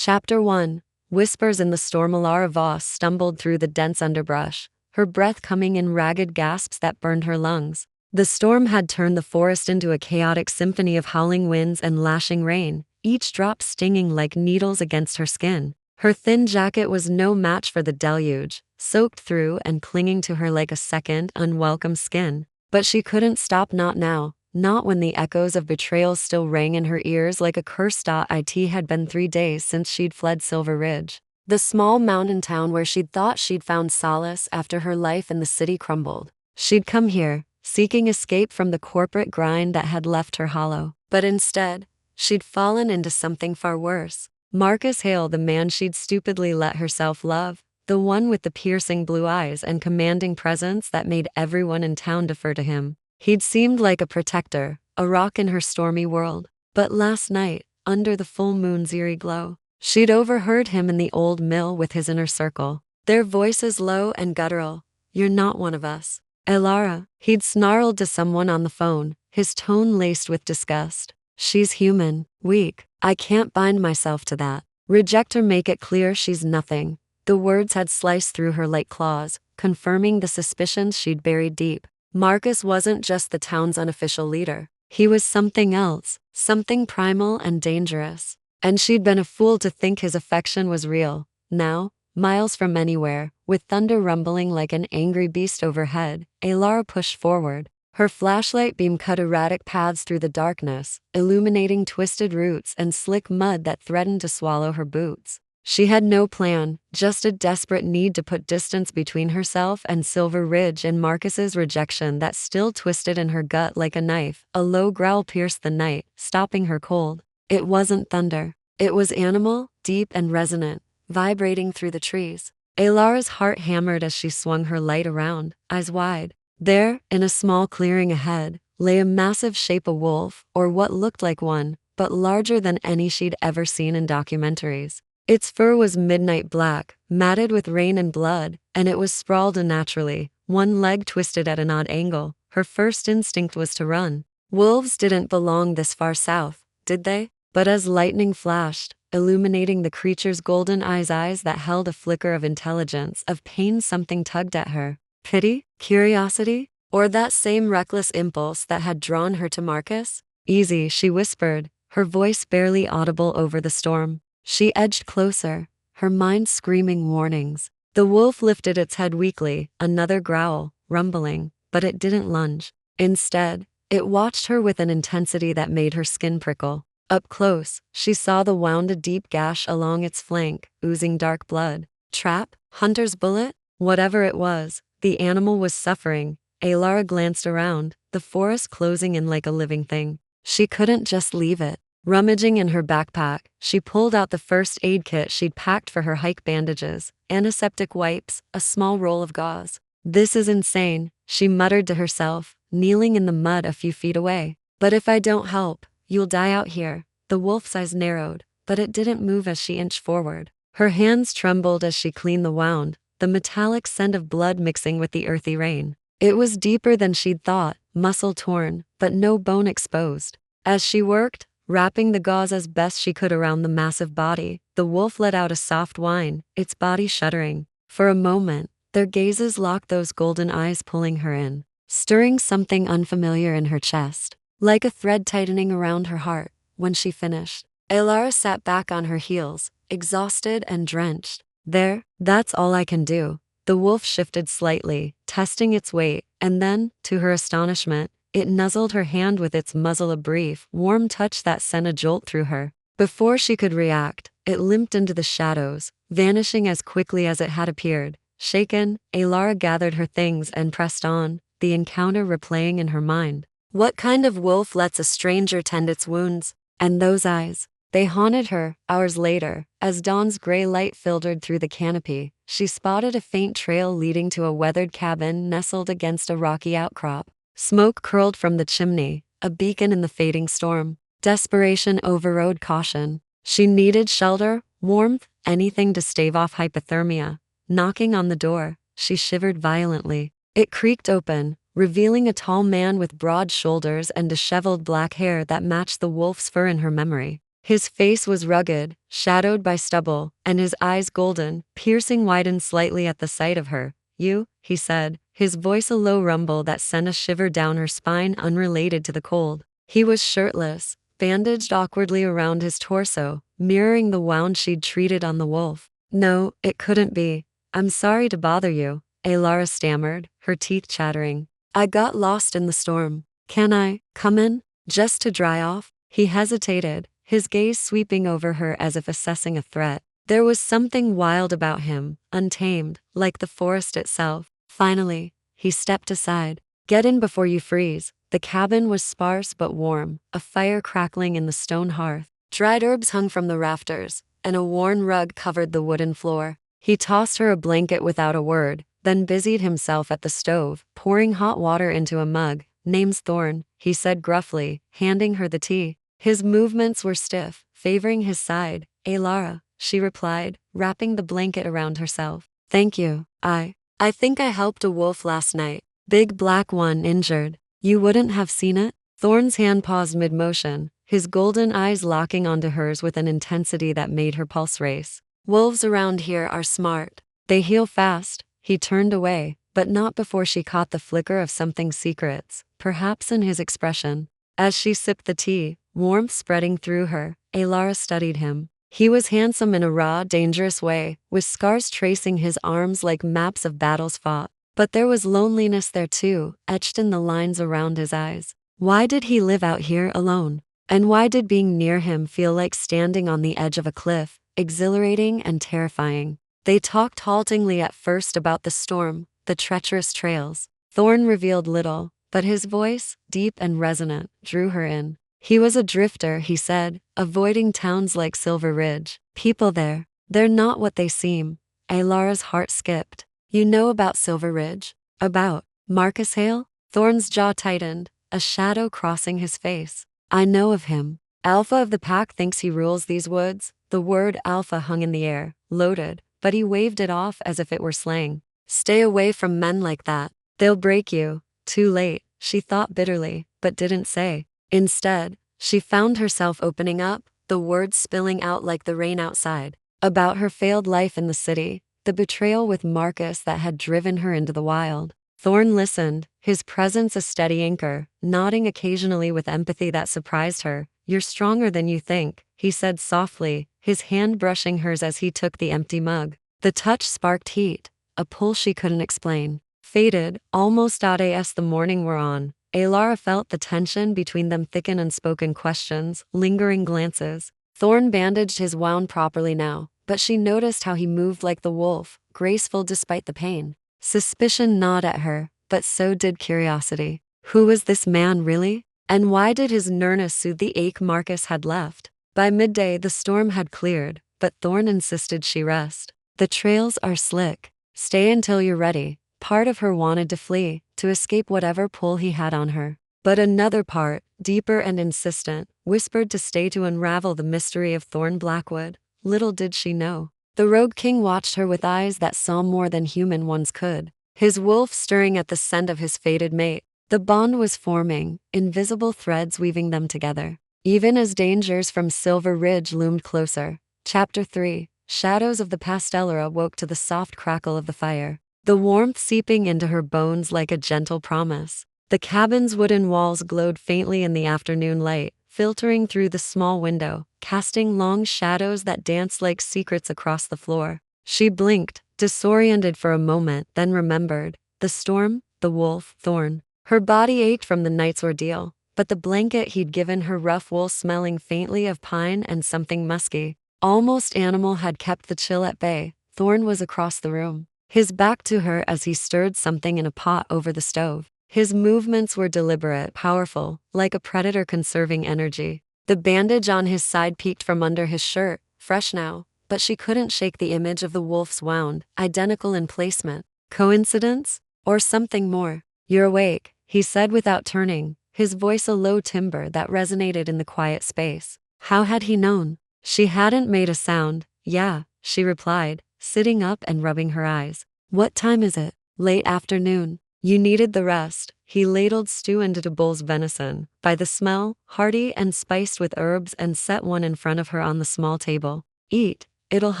Chapter 1. Whispers in the Storm. Elara Voss stumbled through the dense underbrush, her breath coming in ragged gasps that burned her lungs. The storm had turned the forest into a chaotic symphony of howling winds and lashing rain, each drop stinging like needles against her skin. Her thin jacket was no match for the deluge, soaked through and clinging to her like a second, unwelcome skin. But she couldn't stop, not now. Not when the echoes of betrayal still rang in her ears like a curse. It had been 3 days since she'd fled Silver Ridge, the small mountain town where she'd thought she'd found solace after her life in the city crumbled. She'd come here, seeking escape from the corporate grind that had left her hollow. But instead, she'd fallen into something far worse. Marcus Hale, the man she'd stupidly let herself love, the one with the piercing blue eyes and commanding presence that made everyone in town defer to him. He'd seemed like a protector, a rock in her stormy world. But last night, under the full moon's eerie glow, she'd overheard him in the old mill with his inner circle. Their voices low and guttural. "You're not one of us, Elara," he'd snarled to someone on the phone, his tone laced with disgust. "She's human, weak. I can't bind myself to that. Reject her, make it clear she's nothing." The words had sliced through her like claws, confirming the suspicions she'd buried deep. Marcus wasn't just the town's unofficial leader. He was something else, something primal and dangerous. And she'd been a fool to think his affection was real. Now, miles from anywhere, with thunder rumbling like an angry beast overhead, Elara pushed forward. Her flashlight beam cut erratic paths through the darkness, illuminating twisted roots and slick mud that threatened to swallow her boots. She had no plan, just a desperate need to put distance between herself and Silver Ridge and Marcus's rejection that still twisted in her gut like a knife. A low growl pierced the night, stopping her cold. It wasn't thunder. It was animal, deep and resonant, vibrating through the trees. Elara's heart hammered as she swung her light around, eyes wide. There, in a small clearing ahead, lay a massive shape, a wolf, or what looked like one, but larger than any she'd ever seen in documentaries. Its fur was midnight black, matted with rain and blood, and it was sprawled unnaturally, one leg twisted at an odd angle. Her first instinct was to run. Wolves didn't belong this far south, did they? But as lightning flashed, illuminating the creature's golden eyes that held a flicker of intelligence, of pain, something tugged at her. Pity? Curiosity? Or that same reckless impulse that had drawn her to Marcus? "Easy," she whispered, her voice barely audible over the storm. She edged closer, her mind screaming warnings. The wolf lifted its head weakly, another growl, rumbling, but it didn't lunge. Instead, it watched her with an intensity that made her skin prickle. Up close, she saw the wound, a deep gash along its flank, oozing dark blood. Trap? Hunter's bullet? Whatever it was, the animal was suffering. Elara glanced around, the forest closing in like a living thing. She couldn't just leave it. Rummaging in her backpack, she pulled out the first aid kit she'd packed for her hike: bandages, antiseptic wipes, a small roll of gauze. "This is insane," she muttered to herself, kneeling in the mud a few feet away. "But if I don't help, you'll die out here." The wolf's eyes narrowed, but it didn't move as she inched forward. Her hands trembled as she cleaned the wound, the metallic scent of blood mixing with the earthy rain. It was deeper than she'd thought, muscle torn, but no bone exposed. As she worked, wrapping the gauze as best she could around the massive body, the wolf let out a soft whine, its body shuddering. For a moment, their gazes locked, those golden eyes pulling her in, stirring something unfamiliar in her chest, like a thread tightening around her heart. When she finished, Elara sat back on her heels, exhausted and drenched. "That's all I can do." The wolf shifted slightly, testing its weight, and then, to her astonishment, it nuzzled her hand with its muzzle, a brief, warm touch that sent a jolt through her. Before she could react, it limped into the shadows, vanishing as quickly as it had appeared. Shaken, Elara gathered her things and pressed on, the encounter replaying in her mind. What kind of wolf lets a stranger tend its wounds? And those eyes, they haunted her. Hours later, as dawn's gray light filtered through the canopy, she spotted a faint trail leading to a weathered cabin nestled against a rocky outcrop. Smoke curled from the chimney, a beacon in the fading storm. Desperation overrode caution. She needed shelter, warmth, anything to stave off hypothermia. Knocking on the door, she shivered violently. It creaked open, revealing a tall man with broad shoulders and disheveled black hair that matched the wolf's fur in her memory. His face was rugged, shadowed by stubble, and his eyes golden, piercing widened slightly at the sight of her. You, he said, his voice a low rumble that sent a shiver down her spine unrelated to the cold. He was shirtless, bandaged awkwardly around his torso, mirroring the wound she'd treated on the wolf. No, it couldn't be. I'm sorry to bother you, Elara stammered, her teeth chattering. I got lost in the storm. Can I come in? Just to dry off? He hesitated, his gaze sweeping over her as if assessing a threat. There was something wild about him, untamed, like the forest itself. Finally, he stepped aside. Get in before you freeze. The cabin was sparse but warm, a fire crackling in the stone hearth. Dried herbs hung from the rafters, and a worn rug covered the wooden floor. He tossed her a blanket without a word, then busied himself at the stove, pouring hot water into a mug. Name's Thorne, he said gruffly, handing her the tea. His movements were stiff, favoring his side. Elara, she replied, wrapping the blanket around herself. Thank you. I think I helped a wolf last night. Big black one injured. You wouldn't have seen it? Thorne's hand paused mid-motion, his golden eyes locking onto hers with an intensity that made her pulse race. Wolves around here are smart. They heal fast. He turned away, but not before she caught the flicker of something secrets, perhaps in his expression. As she sipped the tea, warmth spreading through her, Elara studied him. He was handsome in a raw, dangerous way, with scars tracing his arms like maps of battles fought. But there was loneliness there too, etched in the lines around his eyes. Why did he live out here alone? And why did being near him feel like standing on the edge of a cliff, exhilarating and terrifying? They talked haltingly at first about the storm, the treacherous trails. Thorne revealed little, but his voice, deep and resonant, drew her in. He was a drifter, he said, avoiding towns like Silver Ridge. People there, they're not what they seem. Elara's heart skipped. You know about Silver Ridge? About Marcus Hale? Thorne's jaw tightened, a shadow crossing his face. I know of him. Alpha of the pack thinks he rules these woods. The word alpha hung in the air, loaded, but he waved it off as if it were slang. Stay away from men like that. They'll break you. Too late, she thought bitterly, but didn't say. Instead, she found herself opening up, the words spilling out like the rain outside. About her failed life in the city, the betrayal with Marcus that had driven her into the wild. Thorne listened, his presence a steady anchor, nodding occasionally with empathy that surprised her. You're stronger than you think, he said softly, his hand brushing hers as he took the empty mug. The touch sparked heat, a pull she couldn't explain. Faded, almost as the morning wore on, Elara felt the tension between them thicken unspoken questions, lingering glances. Thorne bandaged his wound properly now, but she noticed how he moved like the wolf, graceful despite the pain. Suspicion gnawed at her, but so did curiosity. Who was this man really? And why did his nearness soothe the ache Marcus had left? By midday the storm had cleared, but Thorne insisted she rest. The trails are slick. Stay until you're ready. Part of her wanted to flee, to escape whatever pull he had on her. But another part, deeper and insistent, whispered to stay to unravel the mystery of Thorne Blackwood. Little did she know. The rogue king watched her with eyes that saw more than human ones could, his wolf stirring at the scent of his fated mate. The bond was forming, invisible threads weaving them together. Even as dangers from Silver Ridge loomed closer. Chapter 3, Shadows of the Past. Elara woke to the soft crackle of the fire, the warmth seeping into her bones like a gentle promise. The cabin's wooden walls glowed faintly in the afternoon light, filtering through the small window, casting long shadows that danced like secrets across the floor. She blinked, disoriented for a moment, then remembered. The storm, the wolf, Thorne. Her body ached from the night's ordeal, but the blanket he'd given her rough wool smelling faintly of pine and something musky, almost animal had kept the chill at bay. Thorne was across the room, his back to her as he stirred something in a pot over the stove. His movements were deliberate, powerful, like a predator conserving energy. The bandage on his side peeked from under his shirt, fresh now, but she couldn't shake the image of the wolf's wound, identical in placement. Coincidence? Or something more? You're awake, he said without turning, his voice a low timbre that resonated in the quiet space. How had he known? She hadn't made a sound. Yeah, she replied, sitting up and rubbing her eyes. What time is it? Late afternoon. You needed the rest, he ladled stew into the bull's venison, by the smell, hearty and spiced with herbs, and set one in front of her on the small table. Eat, it'll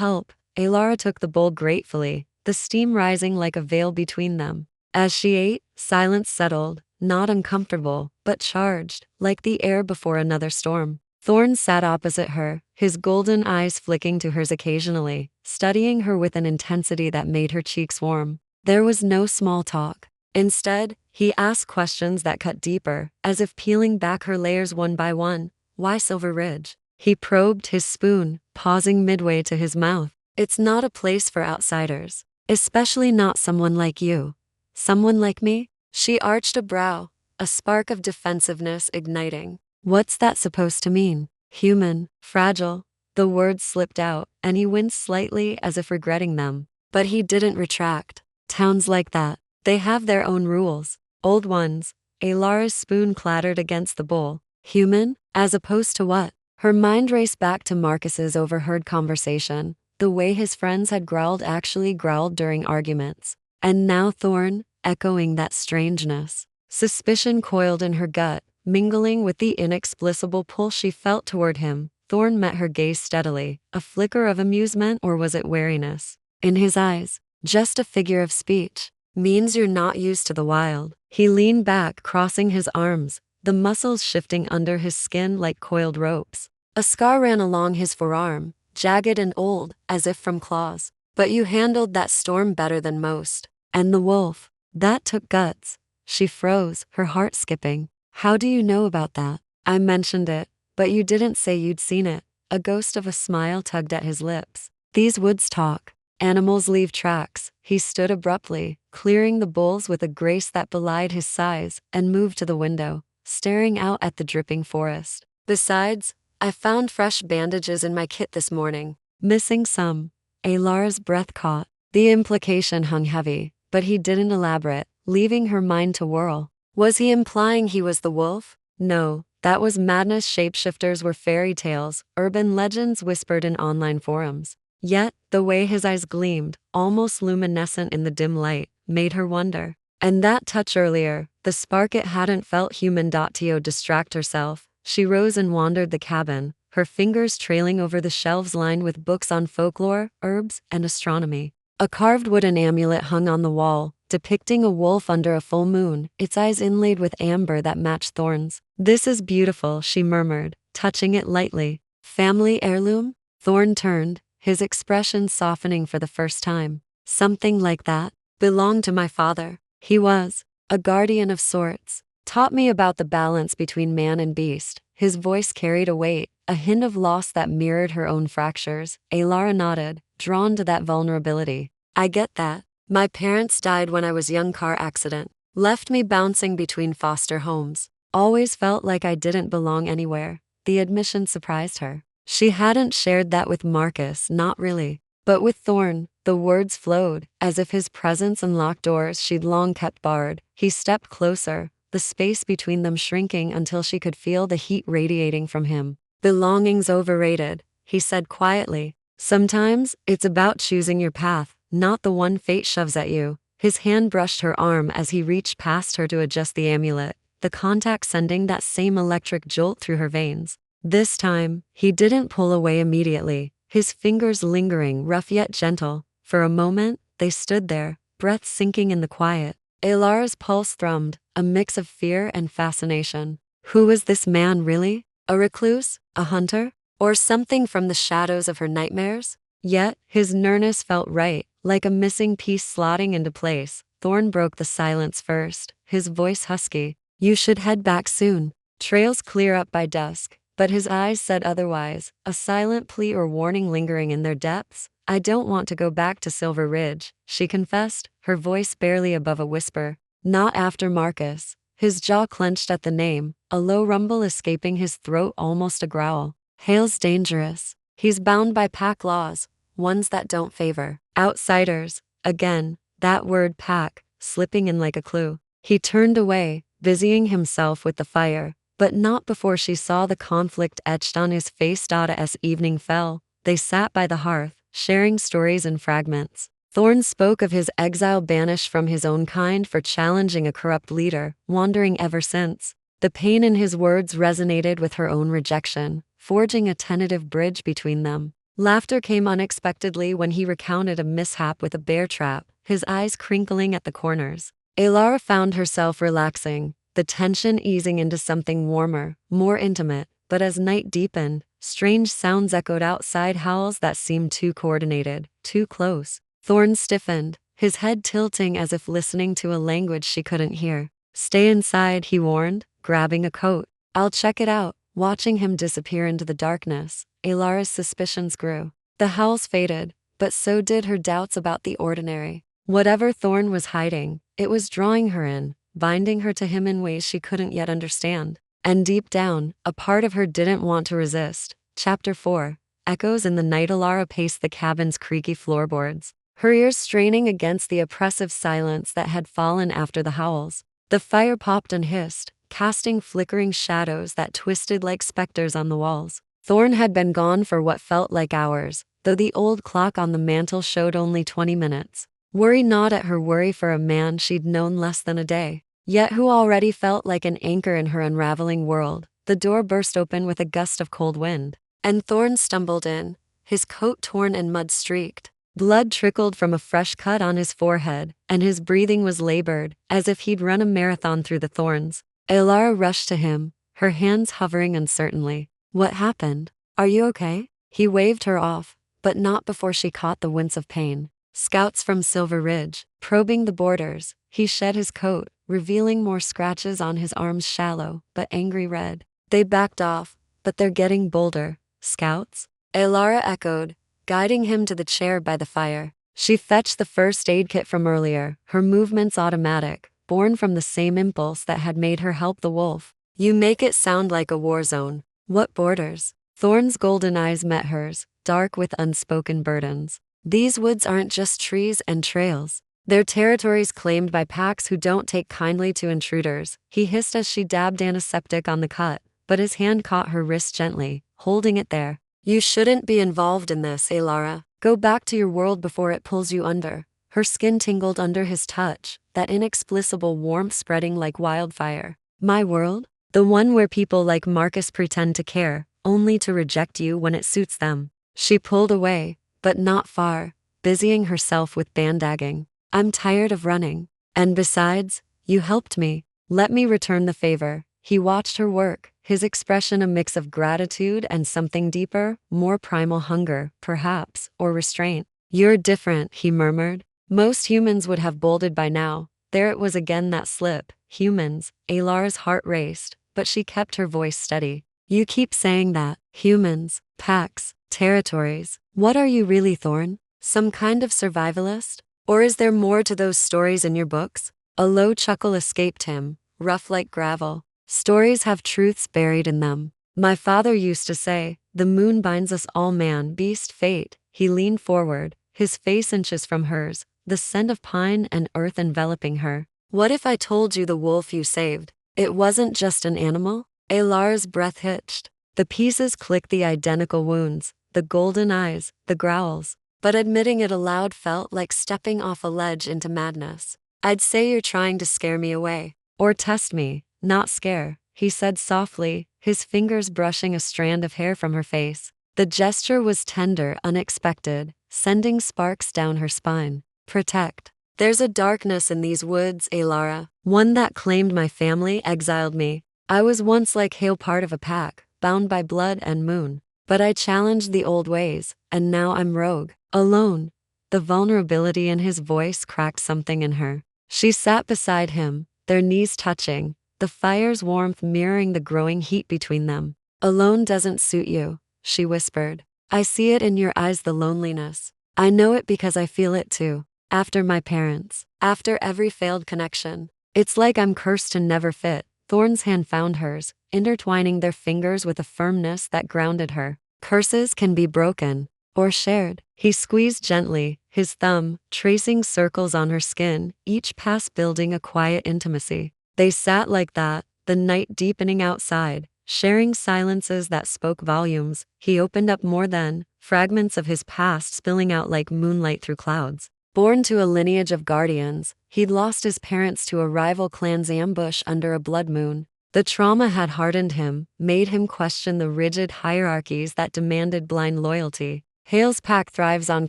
help. Elara took the bowl gratefully, the steam rising like a veil between them. As she ate, silence settled, not uncomfortable, but charged, like the air before another storm. Thorne sat opposite her, his golden eyes flicking to hers occasionally, studying her with an intensity that made her cheeks warm. There was no small talk. Instead, he asked questions that cut deeper, as if peeling back her layers one by one. Why Silver Ridge? He probed his spoon, pausing midway to his mouth. It's not a place for outsiders. Especially not someone like you. Someone like me? She arched a brow, a spark of defensiveness igniting. What's that supposed to mean? Human, fragile. The words slipped out, and he winced slightly as if regretting them. But he didn't retract. Towns like that, they have their own rules. Old ones. Elara's spoon clattered against the bowl. Human? As opposed to what? Her mind raced back to Marcus's overheard conversation, the way his friends had actually growled during arguments. And now Thorne, echoing that strangeness. Suspicion coiled in her gut, mingling with the inexplicable pull she felt toward him. Thorne met her gaze steadily, a flicker of amusement, or was it wariness? In his eyes, just a figure of speech. Means you're not used to the wild. He leaned back, crossing his arms, the muscles shifting under his skin like coiled ropes. A scar ran along his forearm, jagged and old, as if from claws. But you handled that storm better than most. And the wolf, that took guts. She froze, her heart skipping. How do you know about that? I mentioned it, but you didn't say you'd seen it. A ghost of a smile tugged at his lips. These woods talk. Animals leave tracks. He stood abruptly, clearing the bowls with a grace that belied his size, and moved to the window, staring out at the dripping forest. Besides, I found fresh bandages in my kit this morning. Missing some. Elara's breath caught. The implication hung heavy, but he didn't elaborate, leaving her mind to whirl. Was he implying he was the wolf? No, that was madness. Shapeshifters were fairy tales, urban legends whispered in online forums. Yet, the way his eyes gleamed, almost luminescent in the dim light, made her wonder. And that touch earlier, the spark it hadn't felt human. To distract herself, she rose and wandered the cabin, her fingers trailing over the shelves lined with books on folklore, herbs, and astronomy. A carved wooden amulet hung on the wall, depicting a wolf under a full moon, its eyes inlaid with amber that matched Thorne's. This is beautiful, she murmured, touching it lightly. Family heirloom? Thorne turned, his expression softening for the first time. Something like that belonged to my father. He was a guardian of sorts. Taught me about the balance between man and beast. His voice carried a weight, a hint of loss that mirrored her own fractures. Elara nodded, drawn to that vulnerability. I get that. My parents died when I was young. Car accident. Left me bouncing between foster homes. Always felt like I didn't belong anywhere. The admission surprised her. She hadn't shared that with Marcus, not really. But with Thorne, the words flowed, as if his presence unlocked doors she'd long kept barred. He stepped closer, the space between them shrinking until she could feel the heat radiating from him. Belonging's overrated, he said quietly. Sometimes, it's about choosing your path, not the one fate shoves at you. His hand brushed her arm as he reached past her to adjust the amulet, the contact sending that same electric jolt through her veins. This time, he didn't pull away immediately, his fingers lingering, rough yet gentle. For a moment, they stood there, breath sinking in the quiet. Elara's pulse thrummed, a mix of fear and fascination. Who was this man really? A recluse? A hunter? Or something from the shadows of her nightmares? Yet, his nearness felt right, like a missing piece slotting into place. Thorne broke the silence first, his voice husky. You should head back soon. Trails clear up by dusk. But his eyes said otherwise, a silent plea or warning lingering in their depths. I don't want to go back to Silver Ridge, she confessed, her voice barely above a whisper. Not after Marcus. His jaw clenched at the name, a low rumble escaping his throat, almost a growl. Hale's dangerous. He's bound by pack laws, ones that don't favor outsiders. Again, that word pack, slipping in like a clue. He turned away, busying himself with the fire. But not before she saw the conflict etched on his face. As evening fell, they sat by the hearth, sharing stories and fragments. Thorne spoke of his exile banished from his own kind for challenging a corrupt leader, wandering ever since. The pain in his words resonated with her own rejection, forging a tentative bridge between them. Laughter came unexpectedly when he recounted a mishap with a bear trap, his eyes crinkling at the corners. Elara found herself relaxing, the tension easing into something warmer, more intimate, but as night deepened, strange sounds echoed outside, howls that seemed too coordinated, too close. Thorne stiffened, his head tilting as if listening to a language she couldn't hear. "Stay inside," he warned, grabbing a coat. "I'll check it out." Watching him disappear into the darkness, Elara's suspicions grew. The howls faded, but so did her doubts about the ordinary. Whatever Thorne was hiding, it was drawing her in, binding her to him in ways she couldn't yet understand. And deep down, a part of her didn't want to resist. Chapter 4. Echoes in the night. Elara paced the cabin's creaky floorboards, her ears straining against the oppressive silence that had fallen after the howls. The fire popped and hissed, casting flickering shadows that twisted like specters on the walls. Thorne had been gone for what felt like hours, though the old clock on the mantel showed only 20 minutes. Worry gnawed at her, worry for a man she'd known less than a day, yet who already felt like an anchor in her unraveling world. The door burst open with a gust of cold wind, and Thorne stumbled in, his coat torn and mud-streaked. Blood trickled from a fresh cut on his forehead, and his breathing was labored, as if he'd run a marathon through the thorns. Elara rushed to him, her hands hovering uncertainly. "What happened? Are you okay?" He waved her off, but not before she caught the wince of pain. "Scouts from Silver Ridge." Probing the borders, he shed his coat, revealing more scratches on his arms, shallow but angry red. "They backed off, but they're getting bolder." "Scouts?" Elara echoed, guiding him to the chair by the fire. She fetched the first aid kit from earlier, her movements automatic, born from the same impulse that had made her help the wolf. "You make it sound like a war zone." "What borders?" Thorne's golden eyes met hers, dark with unspoken burdens. "These woods aren't just trees and trails. They're territories claimed by packs who don't take kindly to intruders." He hissed as she dabbed antiseptic on the cut, but his hand caught her wrist gently, holding it there. "You shouldn't be involved in this, Elara. Go back to your world before it pulls you under." Her skin tingled under his touch, that inexplicable warmth spreading like wildfire. "My world? The one where people like Marcus pretend to care, only to reject you when it suits them." She pulled away, but not far, busying herself with bandagging. "I'm tired of running. And besides, you helped me. Let me return the favor." He watched her work, his expression a mix of gratitude and something deeper, more primal hunger, perhaps, or restraint. "You're different," he murmured. "Most humans would have bolted by now." There it was again, that slip. Humans. Elara's heart raced, but she kept her voice steady. "You keep saying that. Humans, packs, territories. What are you really, Thorne? Some kind of survivalist? Or is there more to those stories in your books?" A low chuckle escaped him, rough like gravel. "Stories have truths buried in them. My father used to say, the moon binds us all, man, beast, fate." He leaned forward, his face inches from hers, the scent of pine and earth enveloping her. "What if I told you the wolf you saved, it wasn't just an animal?" Elara's breath hitched. The pieces clicked, the identical wounds, the golden eyes, the growls. But admitting it aloud felt like stepping off a ledge into madness. "I'd say you're trying to scare me away. Or test me, not scare," he said softly, his fingers brushing a strand of hair from her face. The gesture was tender, unexpected, sending sparks down her spine. "Protect." "There's a darkness in these woods, Elara. One that claimed my family, exiled me. I was once like Hale, part of a pack, bound by blood and moon. But I challenged the old ways, and now I'm rogue, alone." The vulnerability in his voice cracked something in her. She sat beside him, their knees touching, the fire's warmth mirroring the growing heat between them. "Alone doesn't suit you," she whispered. "I see it in your eyes, the loneliness. I know it because I feel it too. After my parents, after every failed connection. It's like I'm cursed to never fit." Thorne's hand found hers, intertwining their fingers with a firmness that grounded her. "Curses can be broken, or shared." He squeezed gently, his thumb tracing circles on her skin, each pass building a quiet intimacy. They sat like that, the night deepening outside, sharing silences that spoke volumes. He opened up more then, fragments of his past spilling out like moonlight through clouds. Born to a lineage of guardians, he'd lost his parents to a rival clan's ambush under a blood moon. The trauma had hardened him, made him question the rigid hierarchies that demanded blind loyalty. Hale's pack thrives on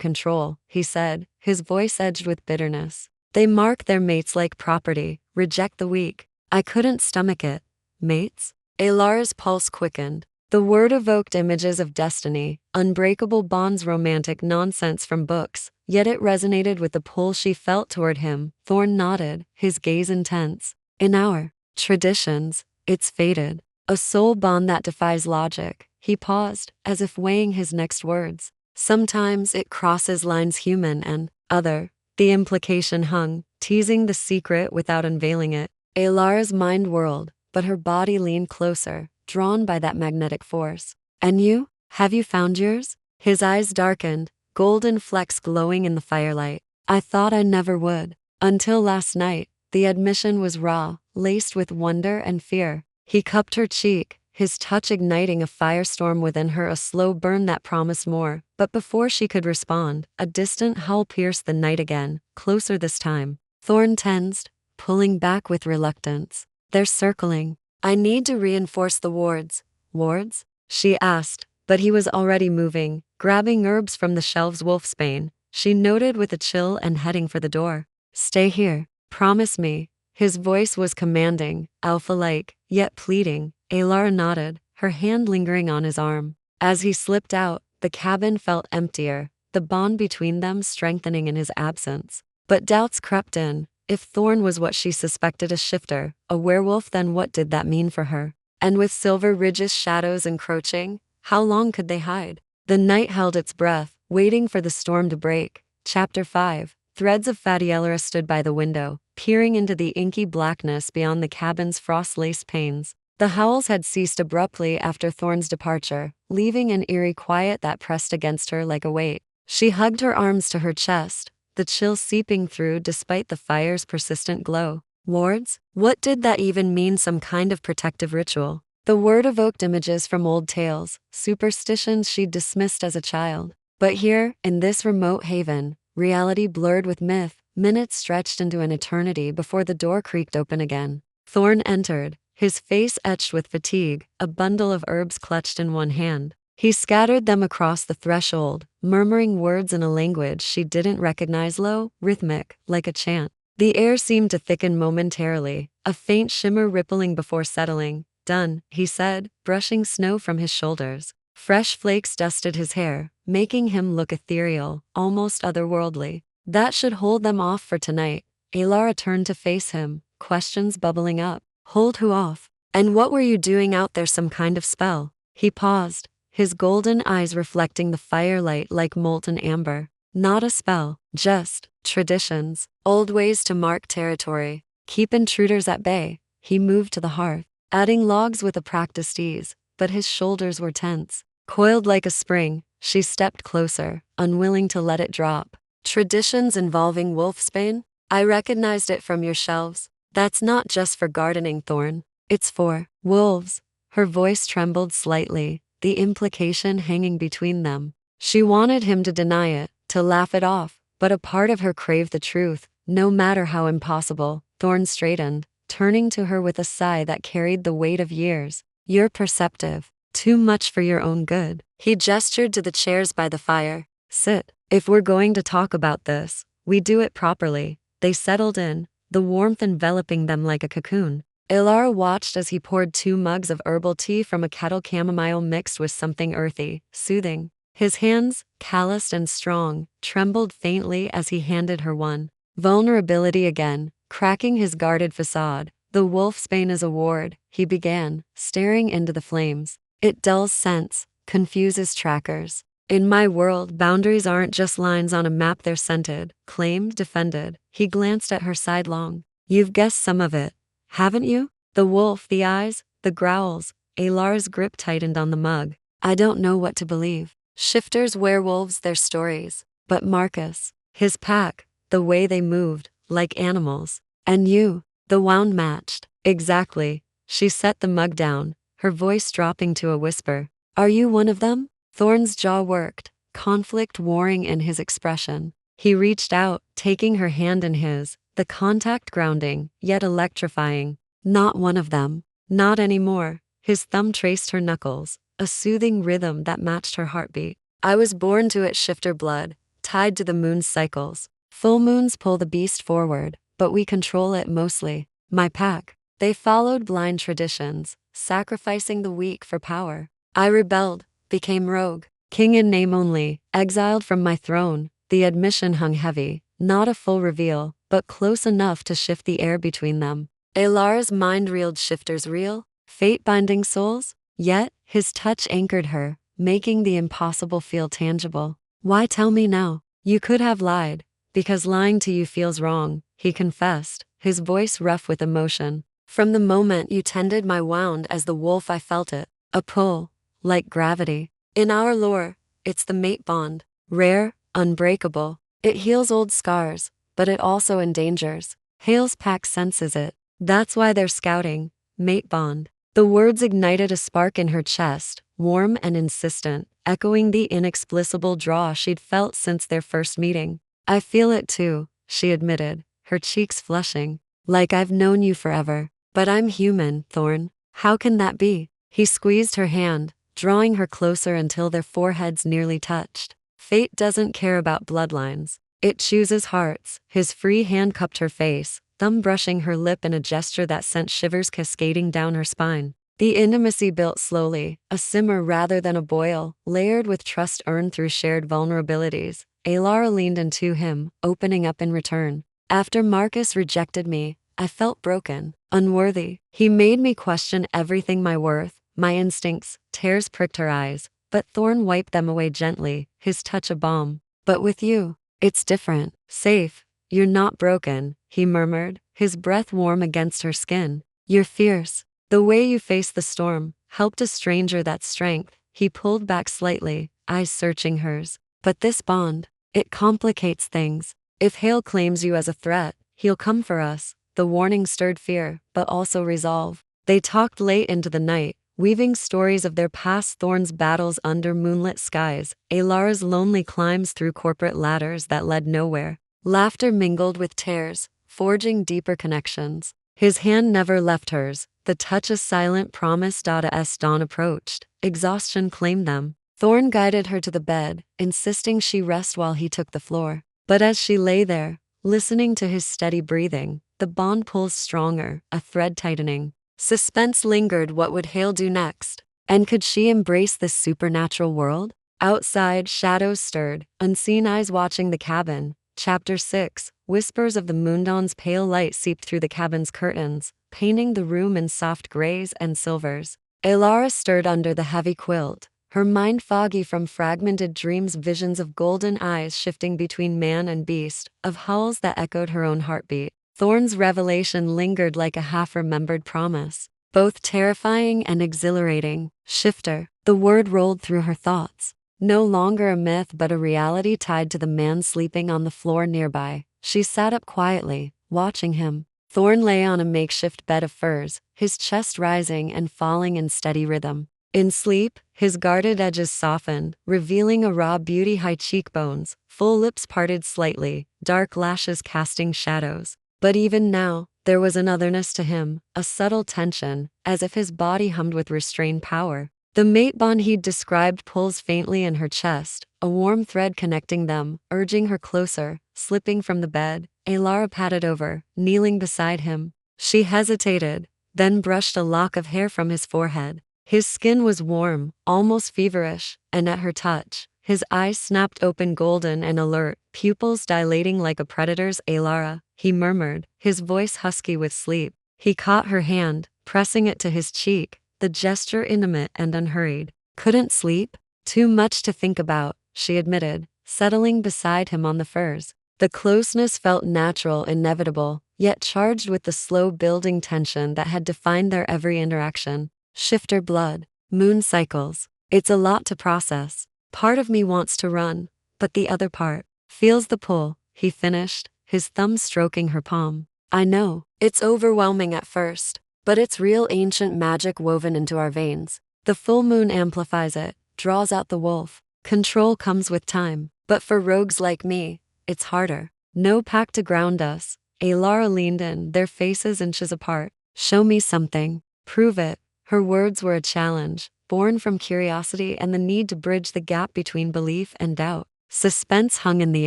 control, he said, his voice edged with bitterness. They mark their mates like property, reject the weak. I couldn't stomach it. Mates? Elara's pulse quickened. The word evoked images of destiny, unbreakable bonds, romantic nonsense from books, yet it resonated with the pull she felt toward him. Thorne nodded, his gaze intense. In our traditions, it's fated. A soul bond that defies logic. He paused, as if weighing his next words. Sometimes it crosses lines human and other. The implication hung, teasing the secret without unveiling it. Elara's mind whirled, but her body leaned closer, drawn by that magnetic force. And you? Have you found yours? His eyes darkened, golden flecks glowing in the firelight. I thought I never would. Until last night. The admission was raw, laced with wonder and fear. He cupped her cheek, his touch igniting a firestorm within her, a slow burn that promised more. But before she could respond, a distant howl pierced the night again, closer this time. Thorne tensed, pulling back with reluctance. They're circling. I need to reinforce the wards. Wards? She asked, but he was already moving, grabbing herbs from the shelves. Wolfsbane, she noted with a chill, and heading for the door. Stay here. Promise me. His voice was commanding, alpha-like, yet pleading. Elara nodded, her hand lingering on his arm. As he slipped out, the cabin felt emptier, the bond between them strengthening in his absence. But doubts crept in. If Thorne was what she suspected, a shifter, a werewolf, then what did that mean for her? And with Silver Ridge's shadows encroaching, how long could they hide? The night held its breath, waiting for the storm to break. Chapter 5. Threads of fatty. Elara stood by the window, peering into the inky blackness beyond the cabin's frost-laced panes. The howls had ceased abruptly after Thorne's departure, leaving an eerie quiet that pressed against her like a weight. She hugged her arms to her chest, the chill seeping through despite the fire's persistent glow. Wards? What did that even mean? Some kind of protective ritual? The word evoked images from old tales, superstitions she'd dismissed as a child. But here, in this remote haven, reality blurred with myth. Minutes stretched into an eternity before the door creaked open again. Thorne entered, his face etched with fatigue, a bundle of herbs clutched in one hand. He scattered them across the threshold, murmuring words in a language she didn't recognize, low, rhythmic, like a chant. The air seemed to thicken momentarily, a faint shimmer rippling before settling. Done, he said, brushing snow from his shoulders. Fresh flakes dusted his hair, making him look ethereal, almost otherworldly. That should hold them off for tonight. Elara turned to face him, questions bubbling up. Hold who off? And what were you doing out there? Some kind of spell? He paused, his golden eyes reflecting the firelight like molten amber. Not a spell, just traditions, old ways to mark territory, keep intruders at bay. He moved to the hearth, adding logs with a practiced ease, but his shoulders were tense. Coiled like a spring, she stepped closer, unwilling to let it drop. Traditions involving wolfsbane? I recognized it from your shelves. That's not just for gardening, Thorne. It's for wolves. Her voice trembled slightly, the implication hanging between them. She wanted him to deny it, to laugh it off, but a part of her craved the truth, no matter how impossible. Thorne straightened, turning to her with a sigh that carried the weight of years. You're perceptive. Too much for your own good. He gestured to the chairs by the fire. Sit. If we're going to talk about this, we do it properly. They settled in, the warmth enveloping them like a cocoon. Elara watched as he poured 2 mugs of herbal tea from a kettle, chamomile mixed with something earthy, soothing. His hands, calloused and strong, trembled faintly as he handed her one. Vulnerability again, cracking his guarded facade. The wolfsbane is a ward, he began, staring into the flames. It dulls sense, confuses trackers. In my world, boundaries aren't just lines on a map, they're scented, claimed, defended. He glanced at her sidelong. You've guessed some of it, haven't you? The wolf, the eyes, the growls. Elara's grip tightened on the mug. I don't know what to believe. Shifters, werewolves, their stories. But Marcus, his pack, the way they moved, like animals. And you, the wound matched. Exactly. She set the mug down, her voice dropping to a whisper. Are you one of them? Thorne's jaw worked, conflict warring in his expression. He reached out, taking her hand in his, the contact grounding, yet electrifying. Not one of them. Not anymore. His thumb traced her knuckles, a soothing rhythm that matched her heartbeat. I was born to it, shifter blood, tied to the moon's cycles. Full moons pull the beast forward, but we control it mostly. My pack. They followed blind traditions, sacrificing the weak for power. I rebelled, became rogue, king in name only, exiled from my throne. The admission hung heavy, not a full reveal, but close enough to shift the air between them. Elara's mind reeled, shifters real, fate-binding souls? Yet, his touch anchored her, making the impossible feel tangible. Why tell me now? You could have lied. Because lying to you feels wrong, he confessed, his voice rough with emotion. From the moment you tended my wound as the wolf, I felt it. A pull, like gravity. In our lore, it's the mate bond. Rare, unbreakable. It heals old scars, but it also endangers. Hale's pack senses it. That's why they're scouting. Mate bond. The words ignited a spark in her chest, warm and insistent, echoing the inexplicable draw she'd felt since their first meeting. I feel it too, she admitted, her cheeks flushing. Like I've known you forever. But I'm human, Thorne. How can that be? He squeezed her hand, drawing her closer until their foreheads nearly touched. Fate doesn't care about bloodlines. It chooses hearts. His free hand cupped her face, thumb brushing her lip in a gesture that sent shivers cascading down her spine. The intimacy built slowly, a simmer rather than a boil, layered with trust earned through shared vulnerabilities. Elara leaned into him, opening up in return. After Marcus rejected me, I felt broken, unworthy. He made me question everything, my worth, my instincts. Tears pricked her eyes, but Thorne wiped them away gently, his touch a balm. But with you, it's different. Safe. You're not broken, he murmured, his breath warm against her skin. You're fierce. The way you face the storm helped a stranger that strength. He pulled back slightly, eyes searching hers. But this bond, it complicates things. If Hale claims you as a threat, he'll come for us. The warning stirred fear, but also resolve. They talked late into the night, weaving stories of their past, Thorne's battles under moonlit skies, Elara's lonely climbs through corporate ladders that led nowhere. Laughter mingled with tears, forging deeper connections. His hand never left hers, the touch a silent promise. As dawn approached, exhaustion claimed them. Thorne guided her to the bed, insisting she rest while he took the floor. But as she lay there, listening to his steady breathing, the bond pulls stronger, a thread tightening. Suspense lingered. What would Hale do next? And could she embrace this supernatural world? Outside, shadows stirred, unseen eyes watching the cabin. Chapter 6. Whispers of the moondawn's pale light seeped through the cabin's curtains, painting the room in soft grays and silvers. Elara stirred under the heavy quilt, her mind foggy from fragmented dreams, visions of golden eyes shifting between man and beast, of howls that echoed her own heartbeat. Thorne's revelation lingered like a half-remembered promise, both terrifying and exhilarating. Shifter, the word rolled through her thoughts. No longer a myth but a reality tied to the man sleeping on the floor nearby. She sat up quietly, watching him. Thorne lay on a makeshift bed of furs, his chest rising and falling in steady rhythm. In sleep, his guarded edges softened, revealing a raw beauty, high cheekbones, full lips parted slightly, dark lashes casting shadows. But even now, there was an otherness to him, a subtle tension, as if his body hummed with restrained power. The mate bond he'd described pulls faintly in her chest, a warm thread connecting them, urging her closer. Slipping from the bed, Elara patted over, kneeling beside him. She hesitated, then brushed a lock of hair from his forehead. His skin was warm, almost feverish, and at her touch, his eyes snapped open, golden and alert, pupils dilating like a predator's. Elara, he murmured, his voice husky with sleep. He caught her hand, pressing it to his cheek, the gesture intimate and unhurried. Couldn't sleep? Too much to think about, she admitted, settling beside him on the furs. The closeness felt natural, inevitable, yet charged with the slow-building tension that had defined their every interaction. Shifter blood, moon cycles. It's a lot to process. Part of me wants to run, but the other part feels the pull, he finished, his thumb stroking her palm. I know, it's overwhelming at first, but it's real ancient magic woven into our veins. The full moon amplifies it, draws out the wolf. Control comes with time, but for rogues like me, it's harder. No pact to ground us. Elara leaned in, their faces inches apart. Show me something. Prove it. Her words were a challenge, born from curiosity and the need to bridge the gap between belief and doubt. Suspense hung in the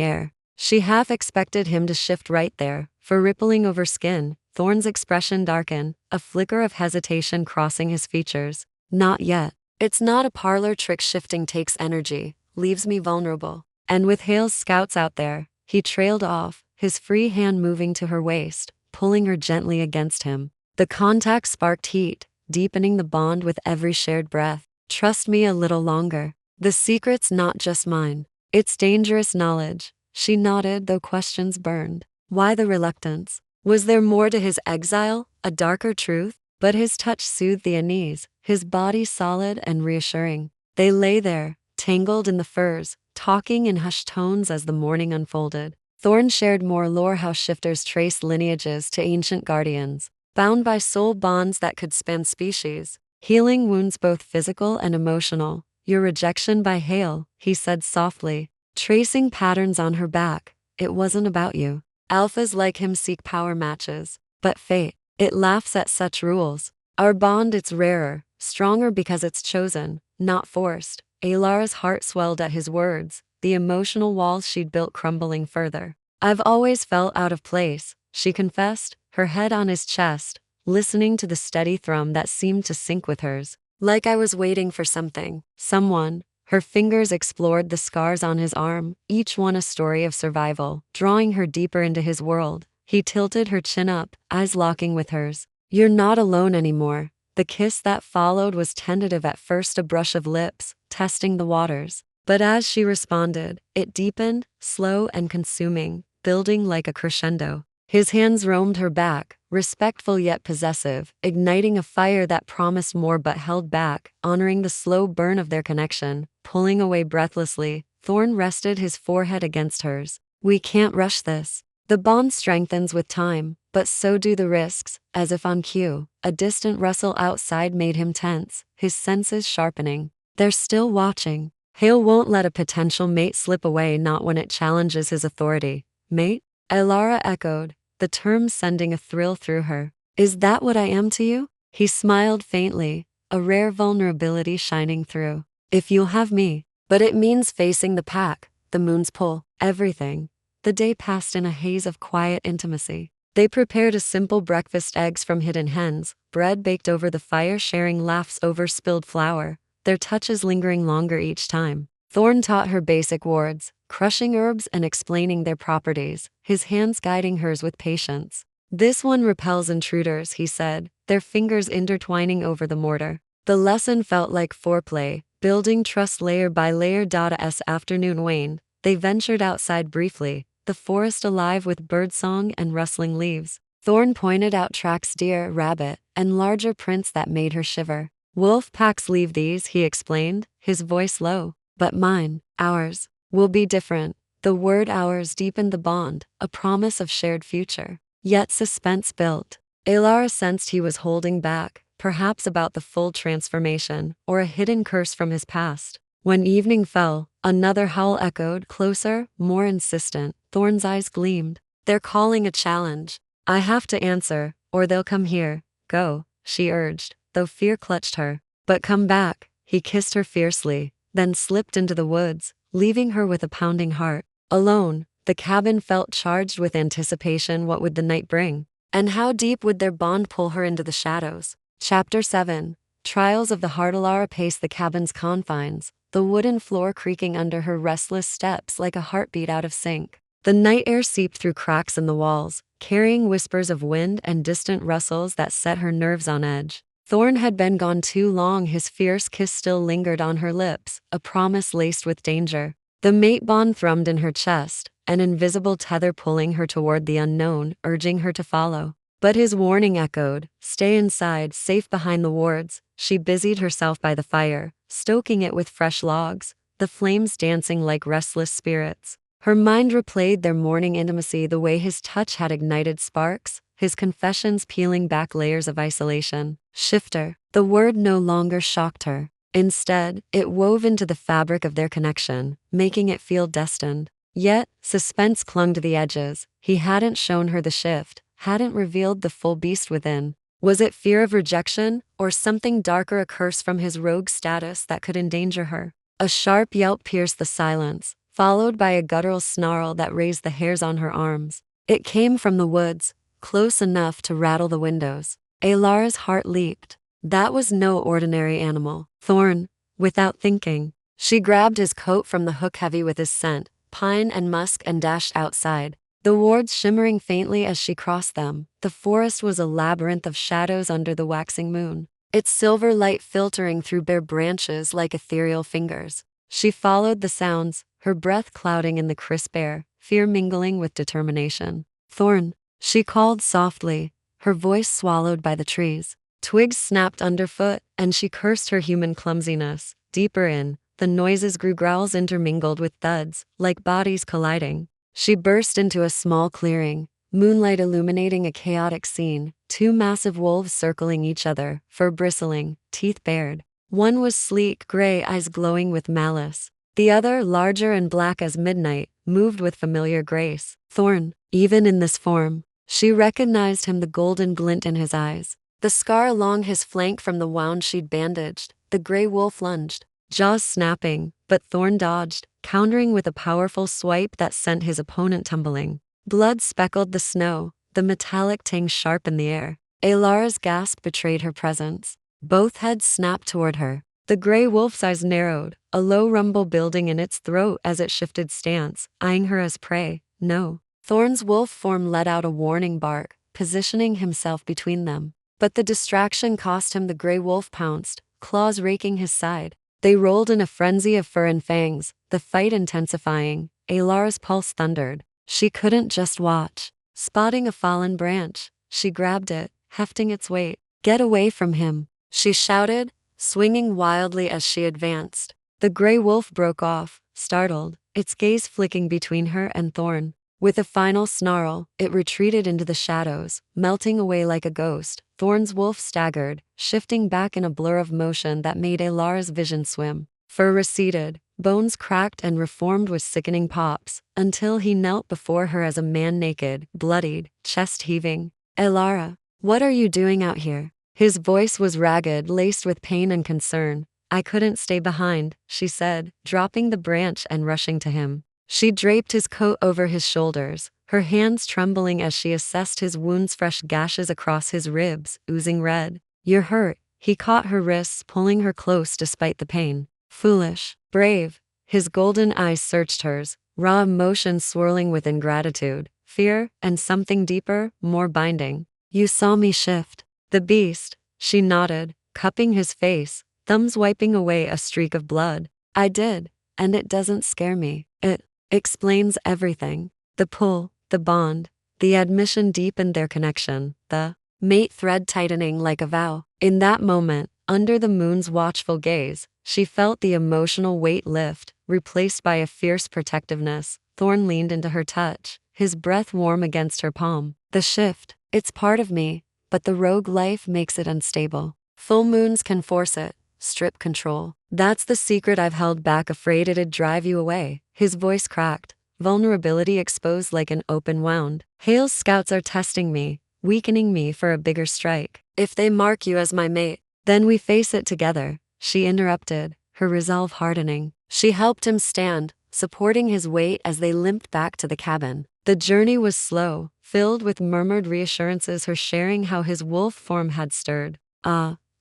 air. She half expected him to shift right there, for rippling over skin. Thorne's expression darkened, a flicker of hesitation crossing his features. Not yet. It's not a parlor trick. Shifting takes energy, leaves me vulnerable. And with Hale's scouts out there, he trailed off, his free hand moving to her waist, pulling her gently against him. The contact sparked heat, deepening the bond with every shared breath. Trust me a little longer. The secret's not just mine. It's dangerous knowledge. She nodded, though questions burned. Why the reluctance? Was there more to his exile, a darker truth? But his touch soothed the unease, his body solid and reassuring. They lay there, tangled in the furs, talking in hushed tones as the morning unfolded. Thorne shared more lore, how shifters traced lineages to ancient guardians, bound by soul bonds that could span species, healing wounds both physical and emotional. Your rejection by Hale, he said softly, tracing patterns on her back. It wasn't about you. Alphas like him seek power matches, but fate, it laughs at such rules. Our bond, it's rarer, stronger because it's chosen, not forced. Elara's heart swelled at his words, the emotional walls she'd built crumbling further. I've always felt out of place, she confessed, her head on his chest, listening to the steady thrum that seemed to sync with hers. Like I was waiting for something, someone. Her fingers explored the scars on his arm, each one a story of survival, drawing her deeper into his world. He tilted her chin up, eyes locking with hers. You're not alone anymore. The kiss that followed was tentative at first, a brush of lips, testing the waters. But as she responded, it deepened, slow and consuming, building like a crescendo. His hands roamed her back, respectful yet possessive, igniting a fire that promised more but held back, honoring the slow burn of their connection. Pulling away breathlessly, Thorne rested his forehead against hers. We can't rush this. The bond strengthens with time, but so do the risks. As if on cue, a distant rustle outside made him tense, his senses sharpening. They're still watching. Hale won't let a potential mate slip away, not when it challenges his authority. Mate? Elara echoed, the term sending a thrill through her. Is that what I am to you? He smiled faintly, a rare vulnerability shining through. If you'll have me. But it means facing the pack, the moon's pull, everything. The day passed in a haze of quiet intimacy. They prepared a simple breakfast, eggs from hidden hens, bread baked over the fire, sharing laughs over spilled flour, their touches lingering longer each time. Thorne taught her basic words, crushing herbs and explaining their properties, his hands guiding hers with patience. This one repels intruders, he said, their fingers intertwining over the mortar. The lesson felt like foreplay, building trust layer by layer. As afternoon waned, they ventured outside briefly, the forest alive with birdsong and rustling leaves. Thorne pointed out tracks, deer, rabbit, and larger prints that made her shiver. Wolf packs leave these, he explained, his voice low. But mine, ours, will be different. The word ours deepened the bond, a promise of shared future. Yet suspense built. Elara sensed he was holding back, perhaps about the full transformation, or a hidden curse from his past. When evening fell, another howl echoed, closer, more insistent. Thorne's eyes gleamed. They're calling a challenge. I have to answer, or they'll come here. Go, she urged, though fear clutched her. But come back. He kissed her fiercely, then slipped into the woods, leaving her with a pounding heart. Alone, the cabin felt charged with anticipation. What would the night bring? And how deep would their bond pull her into the shadows? Chapter 7. Trials of the Heart. Elara paced the cabin's confines, the wooden floor creaking under her restless steps like a heartbeat out of sync. The night air seeped through cracks in the walls, carrying whispers of wind and distant rustles that set her nerves on edge. Thorne had been gone too long, his fierce kiss still lingered on her lips, a promise laced with danger. The mate bond thrummed in her chest, an invisible tether pulling her toward the unknown, urging her to follow. But his warning echoed, stay inside, safe behind the wards. She busied herself by the fire, stoking it with fresh logs, the flames dancing like restless spirits. Her mind replayed their morning intimacy, the way his touch had ignited sparks, his confessions peeling back layers of isolation. Shifter. The word no longer shocked her. Instead, it wove into the fabric of their connection, making it feel destined. Yet, suspense clung to the edges. He hadn't shown her the shift, hadn't revealed the full beast within. Was it fear of rejection, or something darker, a curse from his rogue status that could endanger her? A sharp yelp pierced the silence, followed by a guttural snarl that raised the hairs on her arms. It came from the woods, close enough to rattle the windows. Elara's heart leaped. That was no ordinary animal. Thorne, without thinking, she grabbed his coat from the hook heavy with his scent, pine and musk, and dashed outside. The wards shimmering faintly as she crossed them, the forest was a labyrinth of shadows under the waxing moon, its silver light filtering through bare branches like ethereal fingers. She followed the sounds, her breath clouding in the crisp air, fear mingling with determination. Thorne, she called softly, her voice swallowed by the trees. Twigs snapped underfoot, and she cursed her human clumsiness. Deeper in, the noises grew, growls intermingled with thuds, like bodies colliding. She burst into a small clearing, moonlight illuminating a chaotic scene, two massive wolves circling each other, fur bristling, teeth bared. One was sleek, gray eyes glowing with malice. The other, larger and black as midnight, moved with familiar grace. Thorne, even in this form, she recognized him, the golden glint in his eyes, the scar along his flank from the wound she'd bandaged. The gray wolf lunged, jaws snapping, but Thorne dodged, countering with a powerful swipe that sent his opponent tumbling. Blood speckled the snow, the metallic tang sharp in the air. Elara's gasp betrayed her presence. Both heads snapped toward her. The gray wolf's eyes narrowed, a low rumble building in its throat as it shifted stance, eyeing her as prey. No. Thorne's wolf form let out a warning bark, positioning himself between them. But the distraction cost him. The gray wolf pounced, claws raking his side. They rolled in a frenzy of fur and fangs, the fight intensifying. Elara's pulse thundered. She couldn't just watch. Spotting a fallen branch, she grabbed it, hefting its weight. "Get away from him," she shouted, swinging wildly as she advanced. The gray wolf broke off, startled, its gaze flicking between her and Thorne. With a final snarl, it retreated into the shadows, melting away like a ghost. Thorne's wolf staggered, shifting back in a blur of motion that made Elara's vision swim. Fur receded, bones cracked and reformed with sickening pops, until he knelt before her as a man, naked, bloodied, chest heaving. "Elara, what are you doing out here?" His voice was ragged, laced with pain and concern. "I couldn't stay behind," she said, dropping the branch and rushing to him. She draped his coat over his shoulders, her hands trembling as she assessed his wounds, fresh gashes across his ribs, oozing red. "You're hurt." He caught her wrists, pulling her close despite the pain. "Foolish." "Brave." His golden eyes searched hers, raw emotion swirling with ingratitude, fear, and something deeper, more binding. "You saw me shift." "The beast," she nodded, cupping his face, thumbs wiping away a streak of blood. "I did, and it doesn't scare me. It explains everything." The pull, the bond, the admission deepened their connection, the mate thread tightening like a vow. In that moment, under the moon's watchful gaze, she felt the emotional weight lift, replaced by a fierce protectiveness. Thorne leaned into her touch, his breath warm against her palm. "The shift, it's part of me, but the rogue life makes it unstable. Full moons can force it, strip control. That's the secret I've held back, afraid it'd drive you away." His voice cracked, vulnerability exposed like an open wound. "Hale's scouts are testing me, weakening me for a bigger strike. If they mark you as my mate, then we face it together," she interrupted, her resolve hardening. She helped him stand, supporting his weight as they limped back to the cabin. The journey was slow, filled with murmured reassurances, her sharing how his wolf form had stirred.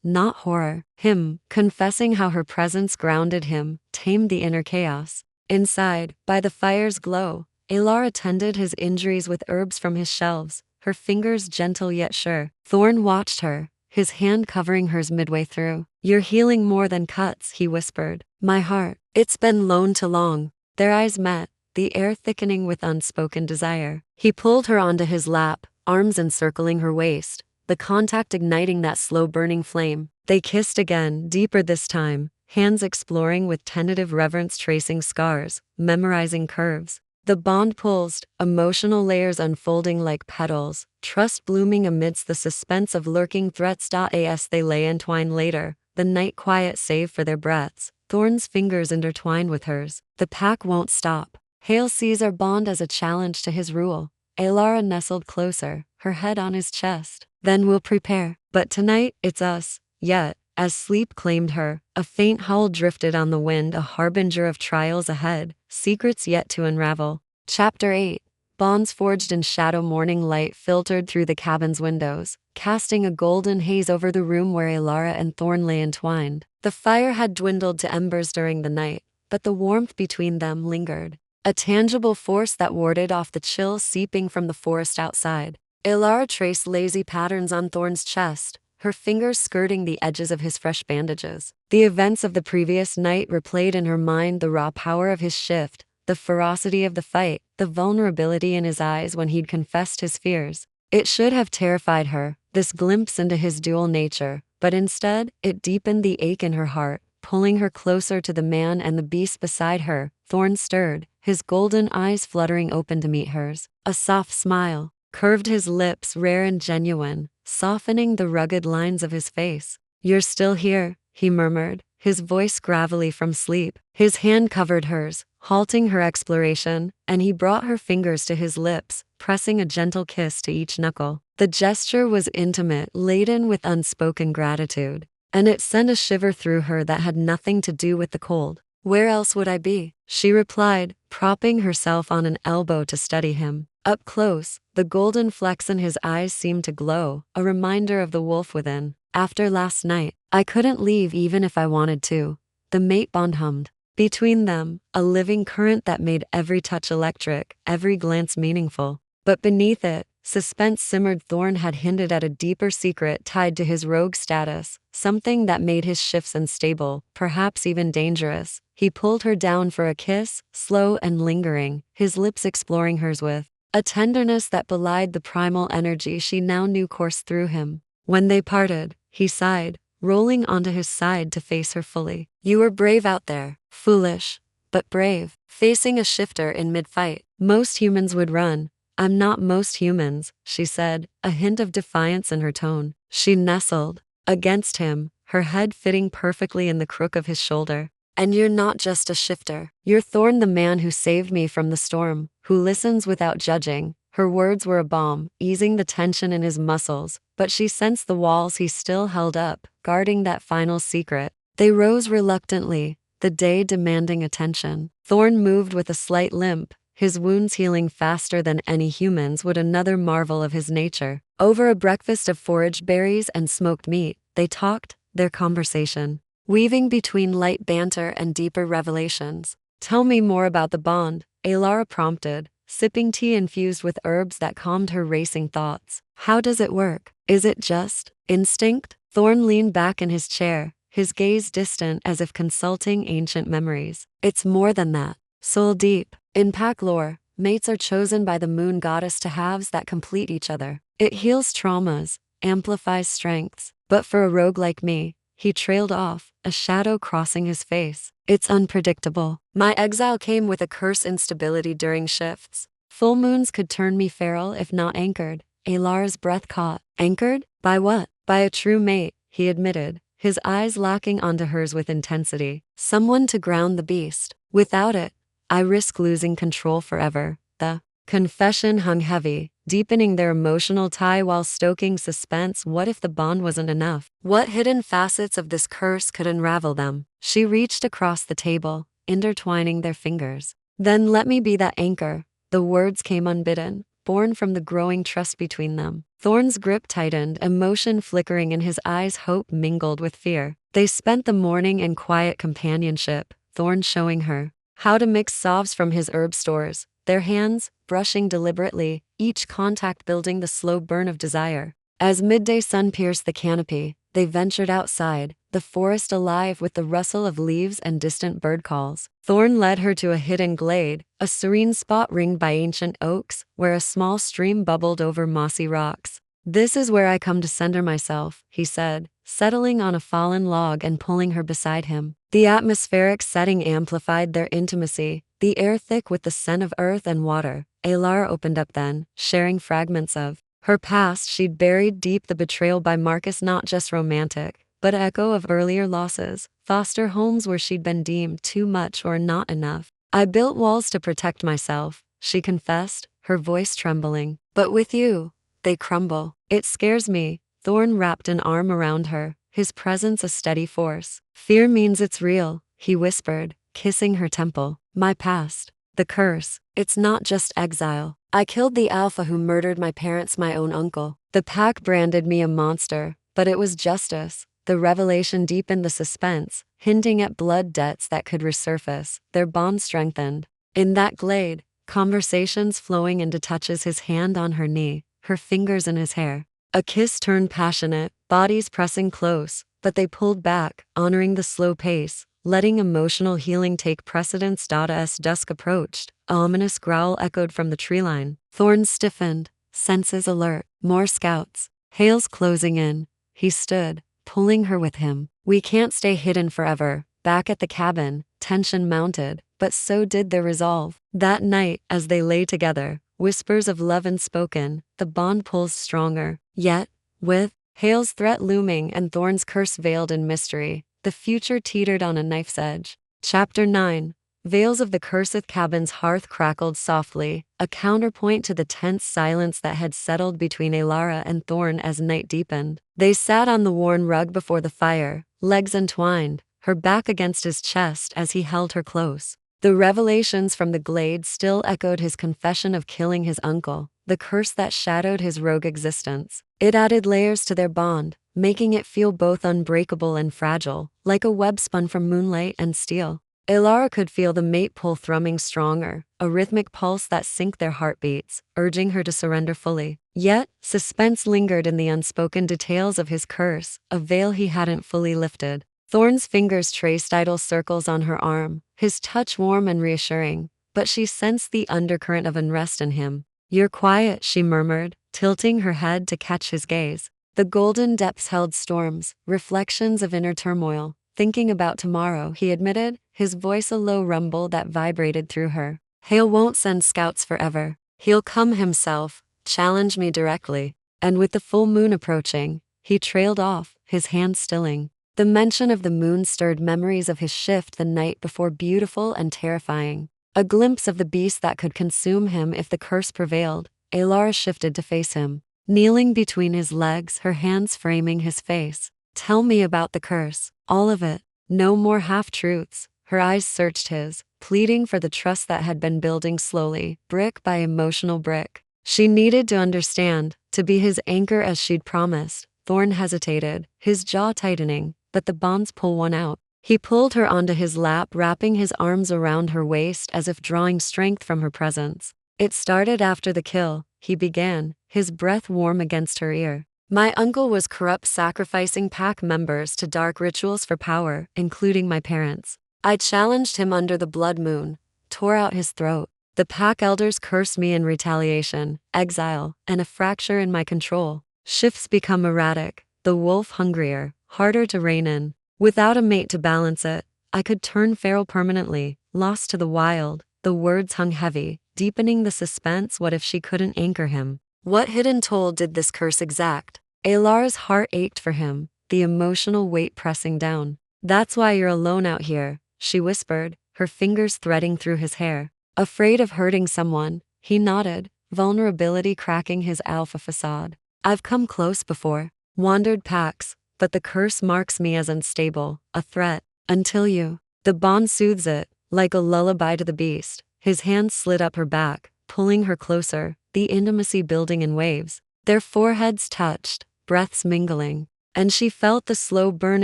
Not horror. Him, confessing how her presence grounded him, tamed the inner chaos. Inside, by the fire's glow, Elara tended his injuries with herbs from his shelves, her fingers gentle yet sure. Thorne watched her, his hand covering hers midway through. "You're healing more than cuts," he whispered. "My heart, it's been lone too long." Their eyes met, the air thickening with unspoken desire. He pulled her onto his lap, arms encircling her waist, the contact igniting that slow-burning flame. They kissed again, deeper this time, hands exploring with tentative reverence, tracing scars, memorizing curves. The bond pulsed, emotional layers unfolding like petals, trust blooming amidst the suspense of lurking threats. As they lay entwined later, the night quiet save for their breaths, Thorne's fingers intertwined with hers. "The pack won't stop." Hale sees our bond as a challenge to his rule. Elara nestled closer, her head on his chest. Then we'll prepare. But tonight, it's us. Yet, as sleep claimed her, a faint howl drifted on the wind, a harbinger of trials ahead, secrets yet to unravel. Chapter 8. Bonds forged in shadow. Morning light filtered through the cabin's windows, casting a golden haze over the room where Elara and Thorne lay entwined. The fire had dwindled to embers during the night, but the warmth between them lingered, a tangible force that warded off the chill seeping from the forest outside. Elara traced lazy patterns on Thorne's chest, her fingers skirting the edges of his fresh bandages. The events of the previous night replayed in her mind, the raw power of his shift, the ferocity of the fight, the vulnerability in his eyes when he'd confessed his fears. It should have terrified her, this glimpse into his dual nature, but instead, it deepened the ache in her heart, pulling her closer to the man and the beast beside her. Thorne stirred, his golden eyes fluttering open to meet hers. A soft smile curved his lips, rare and genuine, softening the rugged lines of his face. "You're still here," he murmured, his voice gravelly from sleep. His hand covered hers, halting her exploration, and he brought her fingers to his lips, pressing a gentle kiss to each knuckle. The gesture was intimate, laden with unspoken gratitude, and it sent a shiver through her that had nothing to do with the cold. "Where else would I be?" she replied, propping herself on an elbow to study him. Up close, the golden flecks in his eyes seemed to glow, a reminder of the wolf within. "After last night, I couldn't leave even if I wanted to." The mate bond hummed. Between them, a living current that made every touch electric, every glance meaningful. But beneath it, suspense simmered. Thorne had hinted at a deeper secret tied to his rogue status, something that made his shifts unstable, perhaps even dangerous. He pulled her down for a kiss, slow and lingering, his lips exploring hers with a tenderness that belied the primal energy she now knew coursed through him. When they parted, he sighed, rolling onto his side to face her fully. "You were brave out there. Foolish, but brave. Facing a shifter in mid-fight. Most humans would run. I'm not most humans," she said, a hint of defiance in her tone. She nestled against him, her head fitting perfectly in the crook of his shoulder. "And you're not just a shifter. You're Thorne, the man who saved me from the storm, who listens without judging." Her words were a balm, easing the tension in his muscles, but she sensed the walls he still held up, guarding that final secret. They rose reluctantly, the day demanding attention. Thorne moved with a slight limp, his wounds healing faster than any humans would, another marvel of his nature. Over a breakfast of foraged berries and smoked meat, they talked, their conversation weaving between light banter and deeper revelations. "Tell me more about the bond," Elara prompted, sipping tea infused with herbs that calmed her racing thoughts. "How does it work? Is it just instinct?" Thorne leaned back in his chair, his gaze distant as if consulting ancient memories. "It's more than that. Soul deep. In pack lore, mates are chosen by the moon goddess to halves that complete each other. It heals traumas, amplifies strengths. But for a rogue like me," he trailed off, a shadow crossing his face, "it's unpredictable. My exile came with a curse: instability during shifts. Full moons could turn me feral if not anchored." Elara's breath caught. "Anchored? By what?" "By a true mate," he admitted, his eyes locking onto hers with intensity. "Someone to ground the beast. Without it, I risk losing control forever." The confession hung heavy, deepening their emotional tie while stoking suspense. What if the bond wasn't enough? What hidden facets of this curse could unravel them? She reached across the table, intertwining their fingers. "Then let me be that anchor." The words came unbidden, born from the growing trust between them. Thorne's grip tightened, emotion flickering in his eyes, hope mingled with fear. They spent the morning in quiet companionship, Thorne showing her how to mix salves from his herb stores, their hands brushing deliberately, each contact building the slow burn of desire. As midday sun pierced the canopy, they ventured outside, the forest alive with the rustle of leaves and distant bird calls. Thorne led her to a hidden glade, a serene spot ringed by ancient oaks, where a small stream bubbled over mossy rocks. "This is where I come to center myself," he said, settling on a fallen log and pulling her beside him. The atmospheric setting amplified their intimacy, the air thick with the scent of earth and water. Elara opened up then, sharing fragments of her past she'd buried deep, the betrayal by Marcus, not just romantic, but echo of earlier losses, foster homes where she'd been deemed too much or not enough, I built walls to protect myself, she confessed, her voice trembling. But with you, they crumble. It scares me. Thorne wrapped an arm around her, his presence a steady force. Fear means it's real, he whispered, kissing her temple. My past. The curse. It's not just exile. I killed the alpha who murdered my parents, my own uncle. The pack branded me a monster, but it was justice. The revelation deepened the suspense, hinting at blood debts that could resurface. Their bond strengthened. In that glade, conversations flowing into touches, his hand on her knee, her fingers in his hair. A kiss turned passionate, bodies pressing close, but they pulled back, honoring the slow pace, letting emotional healing take precedence. As dusk approached, an ominous growl echoed from the treeline. Thorne stiffened, senses alert. More scouts. Hale's closing in. He stood, pulling her with him. We can't stay hidden forever. Back at the cabin, tension mounted, but so did their resolve. That night, as they lay together, whispers of love unspoken, the bond pulls stronger. Yet, with Hale's threat looming and Thorne's curse veiled in mystery, the future teetered on a knife's edge. Chapter 9. Veils of the Cursed. Cabin's hearth crackled softly, a counterpoint to the tense silence that had settled between Elara and Thorne as night deepened. They sat on the worn rug before the fire, legs entwined, her back against his chest as he held her close. The revelations from the glade still echoed his confession of killing his uncle, the curse that shadowed his rogue existence. It added layers to their bond, making it feel both unbreakable and fragile, like a web spun from moonlight and steel. Elara could feel the mate pull thrumming stronger, a rhythmic pulse that synced their heartbeats, urging her to surrender fully. Yet, suspense lingered in the unspoken details of his curse, a veil he hadn't fully lifted. Thorne's fingers traced idle circles on her arm, his touch warm and reassuring, but she sensed the undercurrent of unrest in him. You're quiet, she murmured, tilting her head to catch his gaze. The golden depths held storms, reflections of inner turmoil. Thinking about tomorrow, he admitted, his voice a low rumble that vibrated through her. Hale won't send scouts forever. He'll come himself, challenge me directly. And with the full moon approaching, he trailed off, his hand stilling. The mention of the moon stirred memories of his shift the night before, beautiful and terrifying. A glimpse of the beast that could consume him if the curse prevailed. Elara shifted to face him, kneeling between his legs, her hands framing his face. Tell me about the curse, all of it. No more half-truths. Her eyes searched his, pleading for the trust that had been building slowly, brick by emotional brick. She needed to understand, to be his anchor as she'd promised. Thorne hesitated, his jaw tightening, but the bonds pull one out. He pulled her onto his lap, wrapping his arms around her waist as if drawing strength from her presence. It started after the kill, he began, his breath warm against her ear. My uncle was corrupt, sacrificing pack members to dark rituals for power, including my parents. I challenged him under the blood moon, tore out his throat. The pack elders cursed me in retaliation, exile, and a fracture in my control. Shifts become erratic, the wolf hungrier, harder to rein in. Without a mate to balance it, I could turn feral permanently, lost to the wild. The words hung heavy, deepening the suspense. What if she couldn't anchor him? What hidden toll did this curse exact? Elara's heart ached for him, the emotional weight pressing down. That's why you're alone out here, she whispered, her fingers threading through his hair. Afraid of hurting someone, he nodded, vulnerability cracking his alpha facade. I've come close before, wandered packs, but the curse marks me as unstable, a threat, until you. The bond soothes it, like a lullaby to the beast. His hand slid up her back, pulling her closer, the intimacy building in waves. Their foreheads touched, breaths mingling, and she felt the slow burn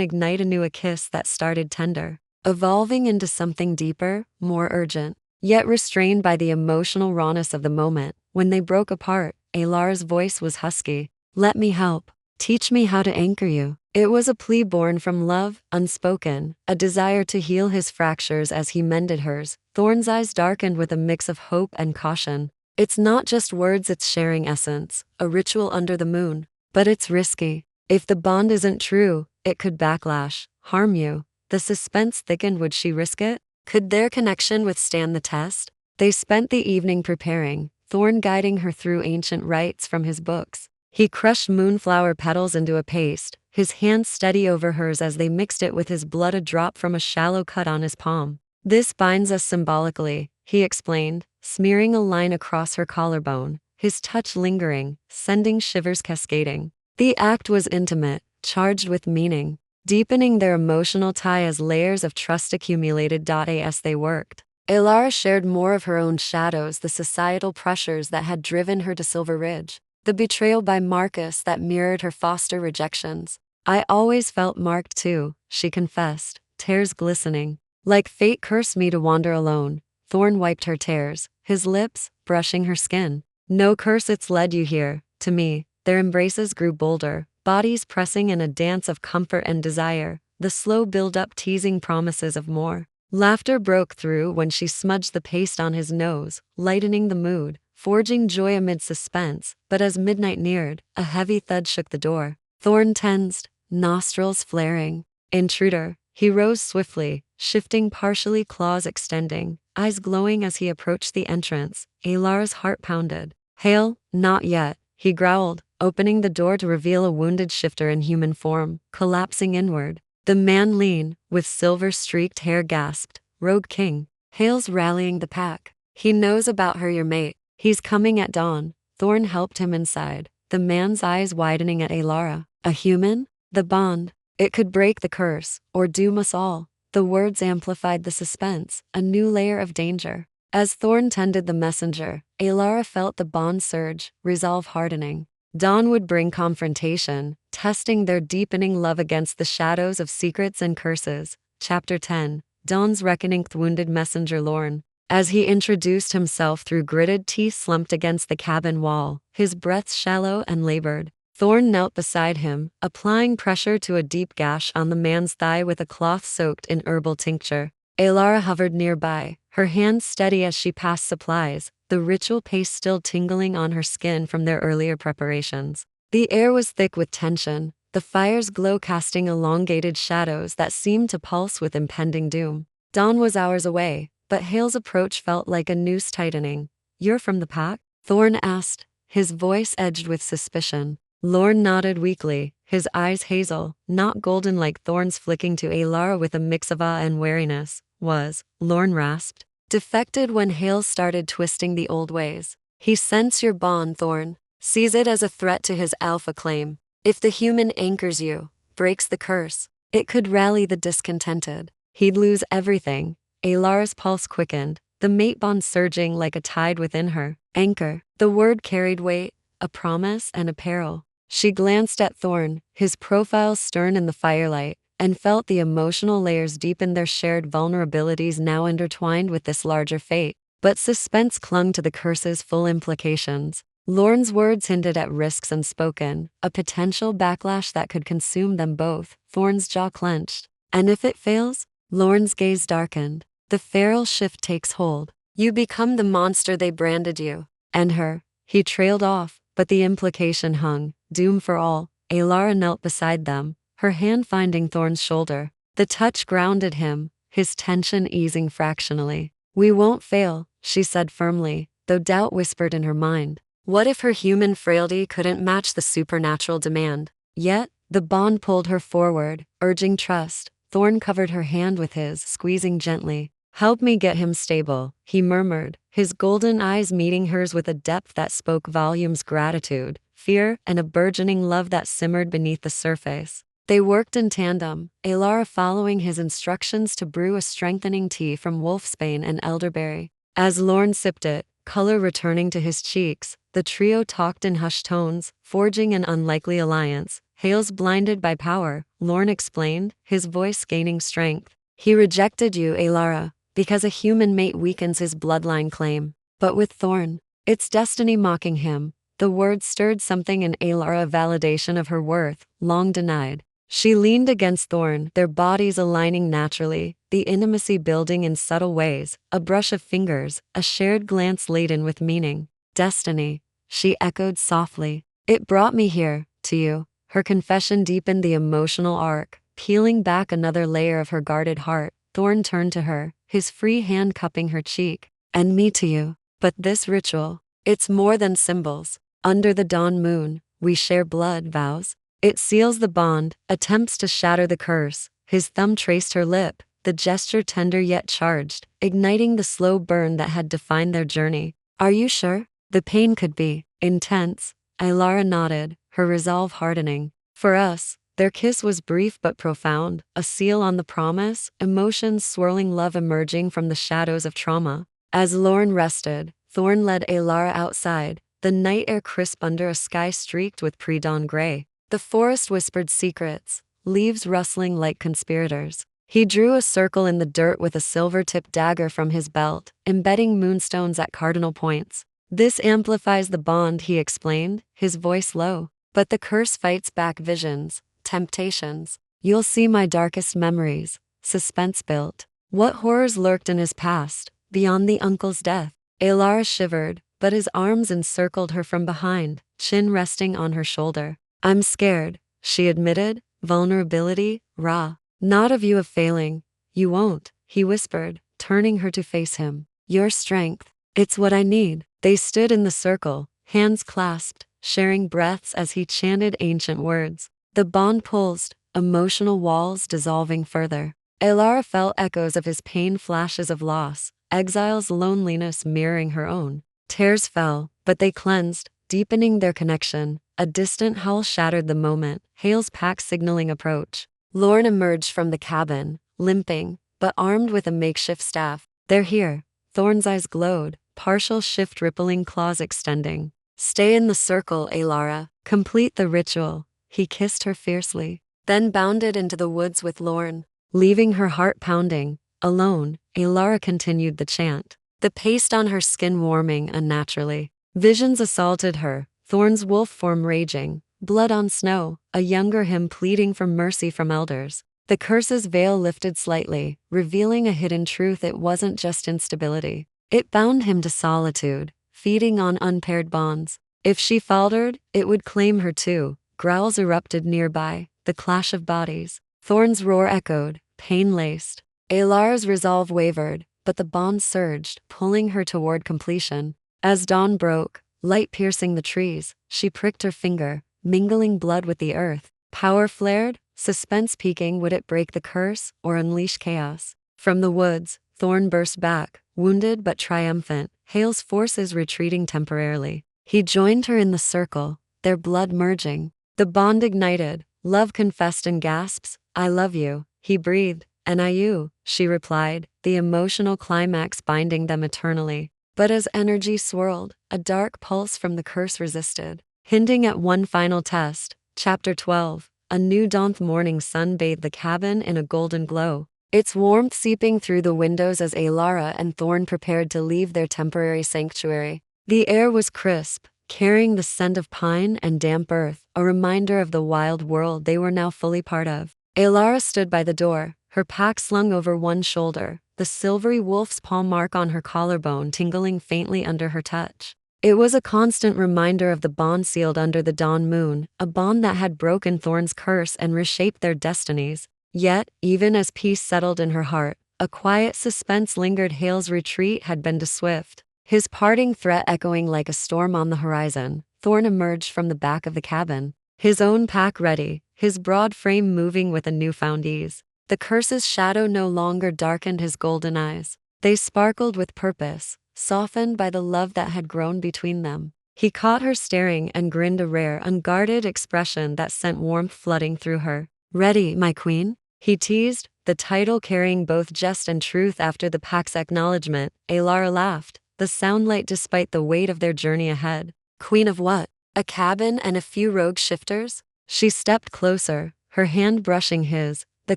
ignite anew, a kiss that started tender, evolving into something deeper, more urgent, yet restrained by the emotional rawness of the moment. When they broke apart, Elara's voice was husky. Let me help. Teach me how to anchor you. It was a plea born from love, unspoken, a desire to heal his fractures as he mended hers. Thorne's eyes darkened with a mix of hope and caution. It's not just words, it's sharing essence, a ritual under the moon. But it's risky. If the bond isn't true, it could backlash, harm you. The suspense thickened. Would she risk it? Could their connection withstand the test? They spent the evening preparing, Thorne guiding her through ancient rites from his books. He crushed moonflower petals into a paste, his hand steady over hers as they mixed it with his blood, a drop from a shallow cut on his palm. This binds us symbolically, he explained, smearing a line across her collarbone, his touch lingering, sending shivers cascading. The act was intimate, charged with meaning, deepening their emotional tie as layers of trust accumulated. As they worked, Elara shared more of her own shadows, the societal pressures that had driven her to Silver Ridge, the betrayal by Marcus that mirrored her foster rejections. I always felt marked too, she confessed, tears glistening. Like fate cursed me to wander alone. Thorne wiped her tears, his lips brushing her skin. No curse, it's led you here, to me. Their embraces grew bolder, bodies pressing in a dance of comfort and desire, the slow build-up teasing promises of more. Laughter broke through when she smudged the paste on his nose, lightening the mood, forging joy amid suspense. But as midnight neared, a heavy thud shook the door. Thorne tensed, nostrils flaring. Intruder. He rose swiftly, shifting partially, claws extending, eyes glowing as he approached the entrance. Elara's heart pounded. Hale, not yet, he growled, opening the door to reveal a wounded shifter in human form, collapsing inward. The man, lean, with silver-streaked hair, gasped, Rogue King. Hale's rallying the pack. He knows about her, your mate. He's coming at dawn. Thorne helped him inside, the man's eyes widening at Elara. A human? The bond. It could break the curse, or doom us all. The words amplified the suspense, a new layer of danger. As Thorne tended the messenger, Elara felt the bond surge, resolve hardening. Dawn would bring confrontation, testing their deepening love against the shadows of secrets and curses. Chapter 10. Dawn's Reckoning. Wounded messenger Lorne. As he introduced himself through gritted teeth slumped against the cabin wall, his breath shallow and labored. Thorne knelt beside him, applying pressure to a deep gash on the man's thigh with a cloth soaked in herbal tincture. Elara hovered nearby, her hands steady as she passed supplies, the ritual paste still tingling on her skin from their earlier preparations. The air was thick with tension, the fire's glow casting elongated shadows that seemed to pulse with impending doom. Dawn was hours away, but Hale's approach felt like a noose tightening. You're from the pack? Thorne asked, his voice edged with suspicion. Lorne nodded weakly, his eyes hazel, not golden like Thorne's, flicking to Elara with a mix of awe and wariness. Lorne rasped. Defected when Hale started twisting the old ways. He sensed your bond, Thorne. Sees it as a threat to his alpha claim. If the human anchors you, breaks the curse, it could rally the discontented. He'd lose everything. Elara's pulse quickened, the mate bond surging like a tide within her. Anchor. The word carried weight, a promise and a peril. She glanced at Thorne, his profile stern in the firelight, and felt the emotional layers deepen, their shared vulnerabilities now intertwined with this larger fate. But suspense clung to the curse's full implications. Lorne's words hinted at risks unspoken, a potential backlash that could consume them both. Thorne's jaw clenched. And if it fails? Lorne's gaze darkened. The feral shift takes hold. You become the monster they branded you. And her. He trailed off, but the implication hung. Doom for all. Elara knelt beside them, her hand finding Thorne's shoulder. The touch grounded him, his tension easing fractionally. We won't fail, she said firmly, though doubt whispered in her mind. What if her human frailty couldn't match the supernatural demand? Yet, the bond pulled her forward, urging trust. Thorne covered her hand with his, squeezing gently. Help me get him stable, he murmured, his golden eyes meeting hers with a depth that spoke volumes. Gratitude, fear, and a burgeoning love that simmered beneath the surface. They worked in tandem, Elara following his instructions to brew a strengthening tea from wolfsbane and elderberry. As Lorne sipped it, color returning to his cheeks, the trio talked in hushed tones, forging an unlikely alliance. Hale's blinded by power, Lorne explained, his voice gaining strength. He rejected you, Elara, because a human mate weakens his bloodline claim. But with Thorne, it's destiny mocking him. The words stirred something in Elara, a validation of her worth, long denied. She leaned against Thorne, their bodies aligning naturally, the intimacy building in subtle ways, a brush of fingers, a shared glance laden with meaning. Destiny, she echoed softly. It brought me here, to you. Her confession deepened the emotional arc, peeling back another layer of her guarded heart. Thorne turned to her, his free hand cupping her cheek. And me to you. But this ritual, it's more than symbols. Under the dawn moon, we share blood vows. It seals the bond, attempts to shatter the curse. His thumb traced her lip, the gesture tender yet charged, igniting the slow burn that had defined their journey. "Are you sure? The pain could be intense." Elara nodded, her resolve hardening. For us, their kiss was brief but profound, a seal on the promise, emotions swirling, love emerging from the shadows of trauma. As Lorne rested, Thorne led Elara outside, the night air crisp under a sky streaked with pre-dawn gray. The forest whispered secrets, leaves rustling like conspirators. He drew a circle in the dirt with a silver-tipped dagger from his belt, embedding moonstones at cardinal points. "This amplifies the bond," he explained, his voice low. "But the curse fights back visions, temptations. You'll see my darkest memories." Suspense built. What horrors lurked in his past, beyond the uncle's death? Elara shivered, but his arms encircled her from behind, chin resting on her shoulder. "I'm scared," she admitted, vulnerability raw. "Not of you of failing. You won't," he whispered, turning her to face him. "Your strength. It's what I need." They stood in the circle, hands clasped, sharing breaths as he chanted ancient words. The bond pulsed, emotional walls dissolving further. Elara felt echoes of his pain, flashes of loss, exile's loneliness mirroring her own. Tears fell, but they cleansed, deepening their connection. A distant howl shattered the moment, Hale's pack signaling approach. Lorne emerged from the cabin, limping, but armed with a makeshift staff. "They're here." Thorne's eyes glowed, partial shift rippling, claws extending. "Stay in the circle, Elara. Complete the ritual." He kissed her fiercely, then bounded into the woods with Lorne. Leaving her heart pounding, alone, Elara continued the chant, the paste on her skin warming unnaturally. Visions assaulted her, Thorne's wolf form raging, blood on snow, a younger him pleading for mercy from elders. The curse's veil lifted slightly, revealing a hidden truth. It wasn't just instability. It bound him to solitude, feeding on unpaired bonds. If she faltered, it would claim her too. Growls erupted nearby, the clash of bodies. Thorne's roar echoed, pain-laced. Elara's resolve wavered, but the bond surged, pulling her toward completion. As dawn broke, light piercing the trees, she pricked her finger, mingling blood with the earth. Power flared, suspense peaking. Would it break the curse or unleash chaos? From the woods, Thorne burst back, wounded but triumphant, Hale's forces retreating temporarily. He joined her in the circle, their blood merging. The bond ignited, love confessed in gasps. "I love you," he breathed. "And I you," she replied, the emotional climax binding them eternally. But as energy swirled, a dark pulse from the curse resisted, hinting at one final test. Chapter 12. A new dawn's morning sun bathed the cabin in a golden glow, its warmth seeping through the windows as Elara and Thorne prepared to leave their temporary sanctuary. The air was crisp, carrying the scent of pine and damp earth, a reminder of the wild world they were now fully part of. Elara stood by the door, her pack slung over one shoulder, the silvery wolf's paw mark on her collarbone tingling faintly under her touch. It was a constant reminder of the bond sealed under the dawn moon, a bond that had broken Thorne's curse and reshaped their destinies. Yet, even as peace settled in her heart, a quiet suspense lingered. Hale's retreat had been too swift, his parting threat echoing like a storm on the horizon. Thorne emerged from the back of the cabin, his own pack ready, his broad frame moving with a newfound ease. The curse's shadow no longer darkened his golden eyes. They sparkled with purpose, softened by the love that had grown between them. He caught her staring and grinned, a rare, unguarded expression that sent warmth flooding through her. "Ready, my queen?" he teased, the title carrying both jest and truth. After the pack's acknowledgement, Elara laughed, the sound light despite the weight of their journey ahead. "Queen of what? A cabin and a few rogue shifters?" She stepped closer, her hand brushing his, the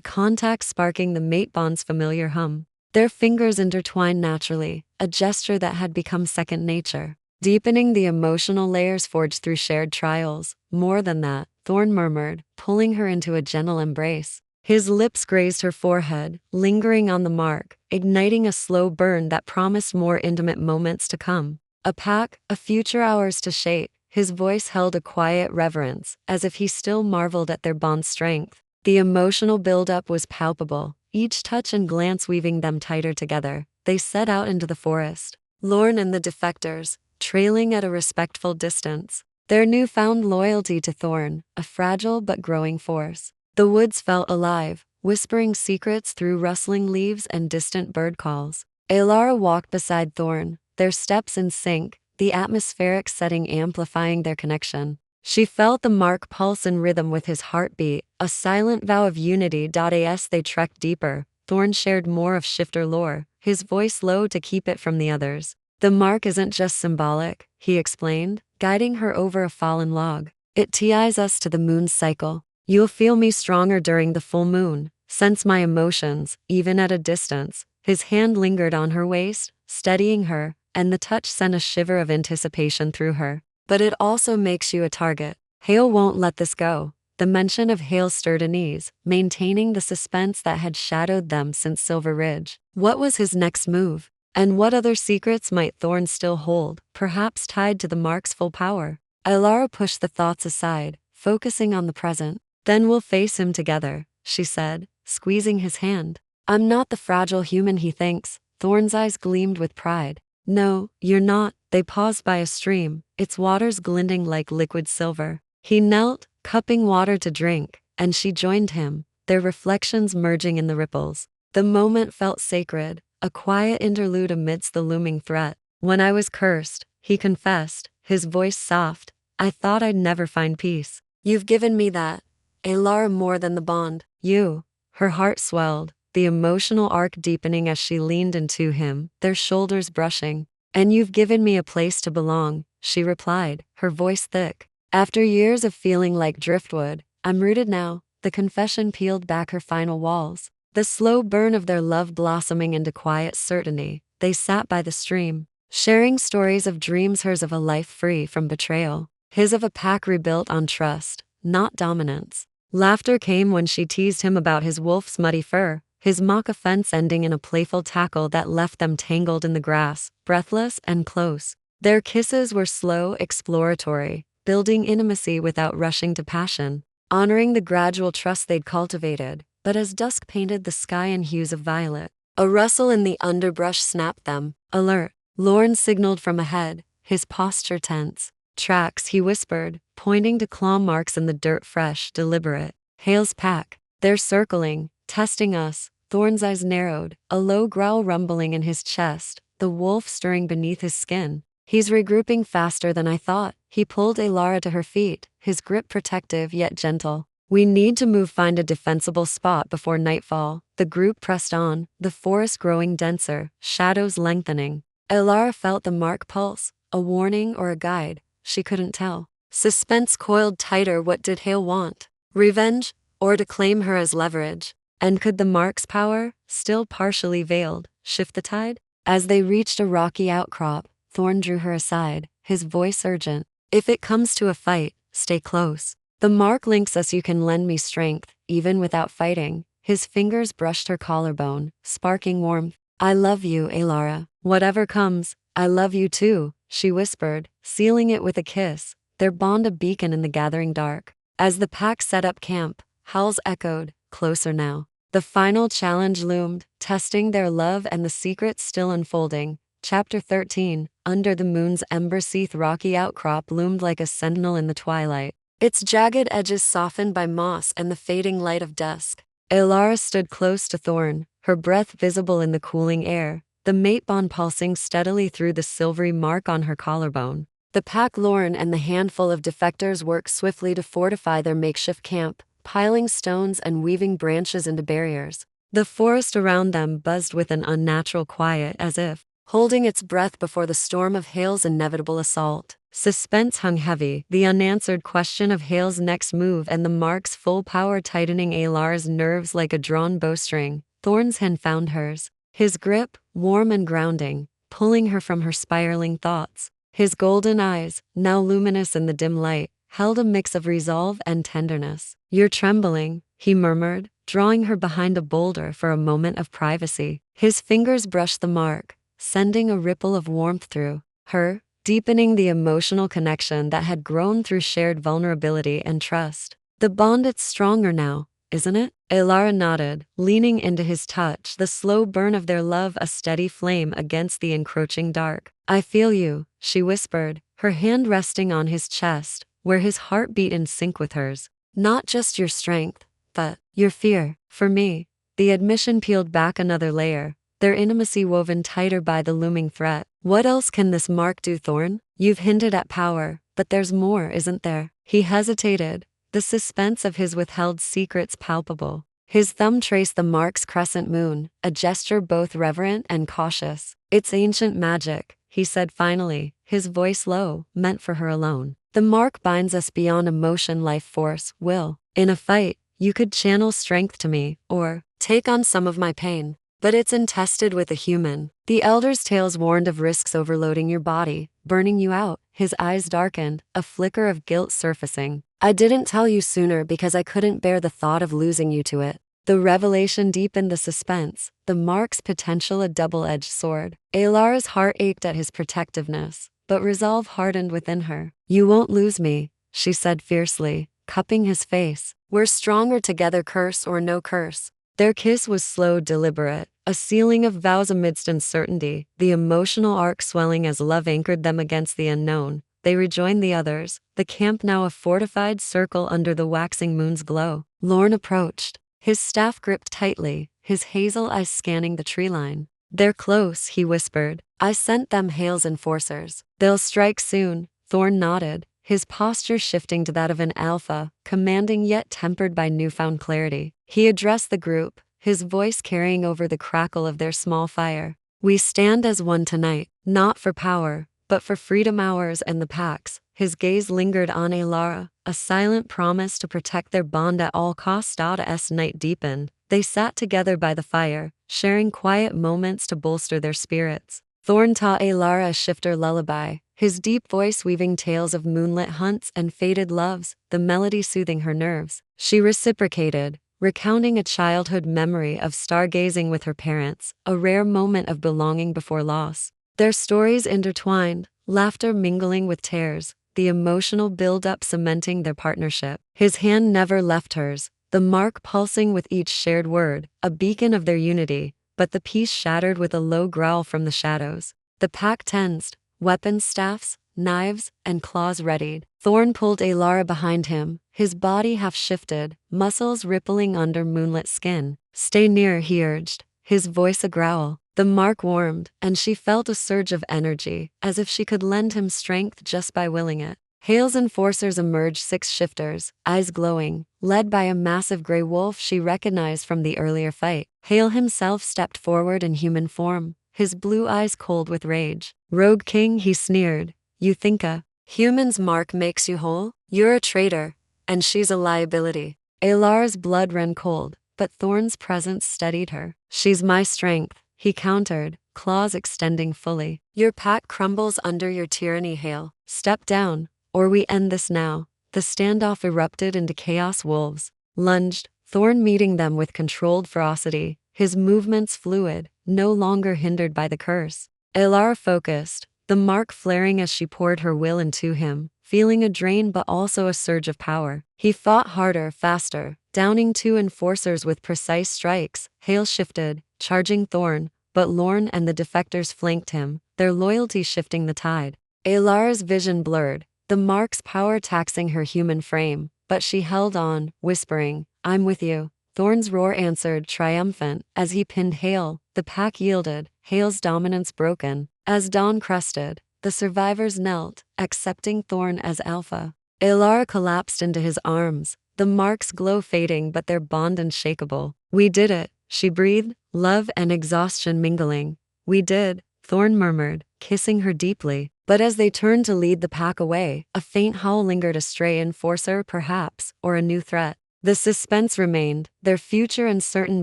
contact sparking the mate bond's familiar hum. Their fingers intertwined naturally, a gesture that had become second nature, deepening the emotional layers forged through shared trials. "More than that," Thorne murmured, pulling her into a gentle embrace. His lips grazed her forehead, lingering on the mark, igniting a slow burn that promised more intimate moments to come. A pack, a future hours to shape. His voice held a quiet reverence, as if he still marveled at their bond's strength. The emotional buildup was palpable, each touch and glance weaving them tighter together. They set out into the forest, Lorne and the defectors, trailing at a respectful distance. Their newfound loyalty to Thorne, a fragile but growing force. The woods felt alive, whispering secrets through rustling leaves and distant bird calls. Elara walked beside Thorne, their steps in sync, the atmospheric setting amplifying their connection. She felt the mark pulse in rhythm with his heartbeat, a silent vow of unity. As they trekked deeper, Thorne shared more of shifter lore, his voice low to keep it from the others. The mark isn't just symbolic, he explained, guiding her over a fallen log. It ties us to the moon's cycle. You'll feel me stronger during the full moon, sense my emotions, even at a distance. His hand lingered on her waist, steadying her, and the touch sent a shiver of anticipation through her. But it also makes you a target. Hale won't let this go. The mention of Hale stirred unease, maintaining the suspense that had shadowed them since Silver Ridge. What was his next move? And what other secrets might Thorne still hold, perhaps tied to the mark's full power? Elara pushed the thoughts aside, focusing on the present. Then we'll face him together, she said, squeezing his hand. I'm not the fragile human he thinks. Thorne's eyes gleamed with pride. No, you're not. They paused by a stream, its waters glinting like liquid silver. He knelt, cupping water to drink, and she joined him, their reflections merging in the ripples. The moment felt sacred, a quiet interlude amidst the looming threat. When I was cursed, he confessed, his voice soft, I thought I'd never find peace. You've given me that, Elara, more than the bond. You. Her heart swelled, the emotional arc deepening as she leaned into him, their shoulders brushing. And you've given me a place to belong, she replied, her voice thick. After years of feeling like driftwood, I'm rooted now. The confession peeled back her final walls. The slow burn of their love blossoming into quiet certainty. They sat by the stream, sharing stories of dreams, hers of a life free from betrayal, his of a pack rebuilt on trust, not dominance. Laughter came when she teased him about his wolf's muddy fur, his mock offense ending in a playful tackle that left them tangled in the grass, breathless and close. Their kisses were slow, exploratory, building intimacy without rushing to passion, honoring the gradual trust they'd cultivated. But as dusk painted the sky in hues of violet, a rustle in the underbrush snapped them. Alert. Lorne signaled from ahead, his posture tense. Tracks, he whispered, pointing to claw marks in the dirt, fresh, deliberate. Hale's pack. They're circling, testing us. Thorne's eyes narrowed, a low growl rumbling in his chest, the wolf stirring beneath his skin. He's regrouping faster than I thought. He pulled Elara to her feet, his grip protective yet gentle. We need to move, find a defensible spot before nightfall. The group pressed on, the forest growing denser, shadows lengthening. Elara felt the mark pulse, a warning or a guide, she couldn't tell. Suspense coiled tighter. What did Hale want? Revenge, or to claim her as leverage? And could the mark's power, still partially veiled, shift the tide? As they reached a rocky outcrop, Thorne drew her aside, his voice urgent. If it comes to a fight, stay close. The mark links us. You can lend me strength, even without fighting. His fingers brushed her collarbone, sparking warmth. I love you, Elara. Whatever comes, I love you too, she whispered, sealing it with a kiss, their bond a beacon in the gathering dark. As the pack set up camp, howls echoed, closer now. The final challenge loomed, testing their love and the secrets still unfolding. Chapter 13, Under the moon's ember seeth rocky outcrop loomed like a sentinel in the twilight, its jagged edges softened by moss and the fading light of dusk. Elara stood close to Thorne, her breath visible in the cooling air, the mate bond pulsing steadily through the silvery mark on her collarbone. The pack, Lorne and the handful of defectors, worked swiftly to fortify their makeshift camp, piling stones and weaving branches into barriers. The forest around them buzzed with an unnatural quiet, as if holding its breath before the storm of Hale's inevitable assault. Suspense hung heavy, the unanswered question of Hale's next move and the mark's full power tightening Elara's nerves like a drawn bowstring. Thorne's hand found hers, his grip, warm and grounding, pulling her from her spiraling thoughts. His golden eyes, now luminous in the dim light, held a mix of resolve and tenderness. You're trembling, he murmured, drawing her behind a boulder for a moment of privacy. His fingers brushed the mark, sending a ripple of warmth through her, deepening the emotional connection that had grown through shared vulnerability and trust. The bond, it's stronger now, isn't it? Elara nodded, leaning into his touch, the slow burn of their love a steady flame against the encroaching dark. I feel you, she whispered, her hand resting on his chest, where his heart beat in sync with hers. Not just your strength, but Your fear, for me. The admission peeled back another layer, their intimacy woven tighter by the looming threat. What else can this mark do, Thorne? You've hinted at power, but there's more, isn't there? He hesitated, the suspense of his withheld secrets palpable. His thumb traced the mark's crescent moon, a gesture both reverent and cautious. It's ancient magic, he said finally, his voice low, meant for her alone. The mark binds us beyond emotion, life force, will. In a fight, you could channel strength to me, or take on some of my pain. But it's entested with a human. The elders' tales warned of risks overloading your body, burning you out. His eyes darkened, a flicker of guilt surfacing. I didn't tell you sooner because I couldn't bear the thought of losing you to it. The revelation deepened the suspense, the mark's potential a double-edged sword. Elara's heart ached at his protectiveness, but resolve hardened within her. You won't lose me, she said fiercely, cupping his face. We're stronger together, curse or no curse. Their kiss was slow, deliberate, a sealing of vows amidst uncertainty, the emotional arc swelling as love anchored them against the unknown. They rejoined the others, the camp now a fortified circle under the waxing moon's glow. Lorne approached, his staff gripped tightly, his hazel eyes scanning the tree line. They're close, he whispered. I sent them Hale's enforcers. They'll strike soon. Thorne nodded, his posture shifting to that of an alpha, commanding yet tempered by newfound clarity. He addressed the group, his voice carrying over the crackle of their small fire. We stand as one tonight, not for power, but for freedom, ours and the pack's. His gaze lingered on Elara, a silent promise to protect their bond at all costs. As night deepened, they sat together by the fire, sharing quiet moments to bolster their spirits. Thorne taught Elara a shifter lullaby, his deep voice weaving tales of moonlit hunts and fated loves, the melody soothing her nerves. She reciprocated, recounting a childhood memory of stargazing with her parents, a rare moment of belonging before loss. Their stories intertwined, laughter mingling with tears, the emotional build-up cementing their partnership. His hand never left hers, the mark pulsing with each shared word, a beacon of their unity, but the peace shattered with a low growl from the shadows. The pack tensed, weapons, staffs, knives, and claws readied. Thorne pulled Elara behind him, his body half shifted, muscles rippling under moonlit skin. Stay near, he urged, his voice a growl. The mark warmed, and she felt a surge of energy, as if she could lend him strength just by willing it. Hale's enforcers emerged, 6 shifters, eyes glowing, led by a massive gray wolf she recognized from the earlier fight. Hale himself stepped forward in human form, his blue eyes cold with rage. Rogue King, he sneered, you think a human's mark makes you whole? You're a traitor, and she's a liability. Elara's blood ran cold, but Thorne's presence steadied her. She's my strength, he countered, claws extending fully. Your pack crumbles under your tyranny, Hale. Step down, or we end this now. The standoff erupted into chaos. Wolves lunged, Thorne meeting them with controlled ferocity, his movements fluid, no longer hindered by the curse. Elara focused, the mark flaring as she poured her will into him, feeling a drain but also a surge of power. He fought harder, faster, downing 2 enforcers with precise strikes. Hale shifted, charging Thorne, but Lorne and the defectors flanked him, their loyalty shifting the tide. Elara's vision blurred, the mark's power taxing her human frame, but she held on, whispering, I'm with you. Thorne's roar answered, triumphant, as he pinned Hale. The pack yielded, Hale's dominance broken. As dawn crested, the survivors knelt, accepting Thorne as alpha. Elara collapsed into his arms, the mark's glow fading but their bond unshakable. We did it, she breathed, love and exhaustion mingling. We did, Thorne murmured, kissing her deeply. But as they turned to lead the pack away, a faint howl lingered, a stray enforcer perhaps, or a new threat. The suspense remained, their future uncertain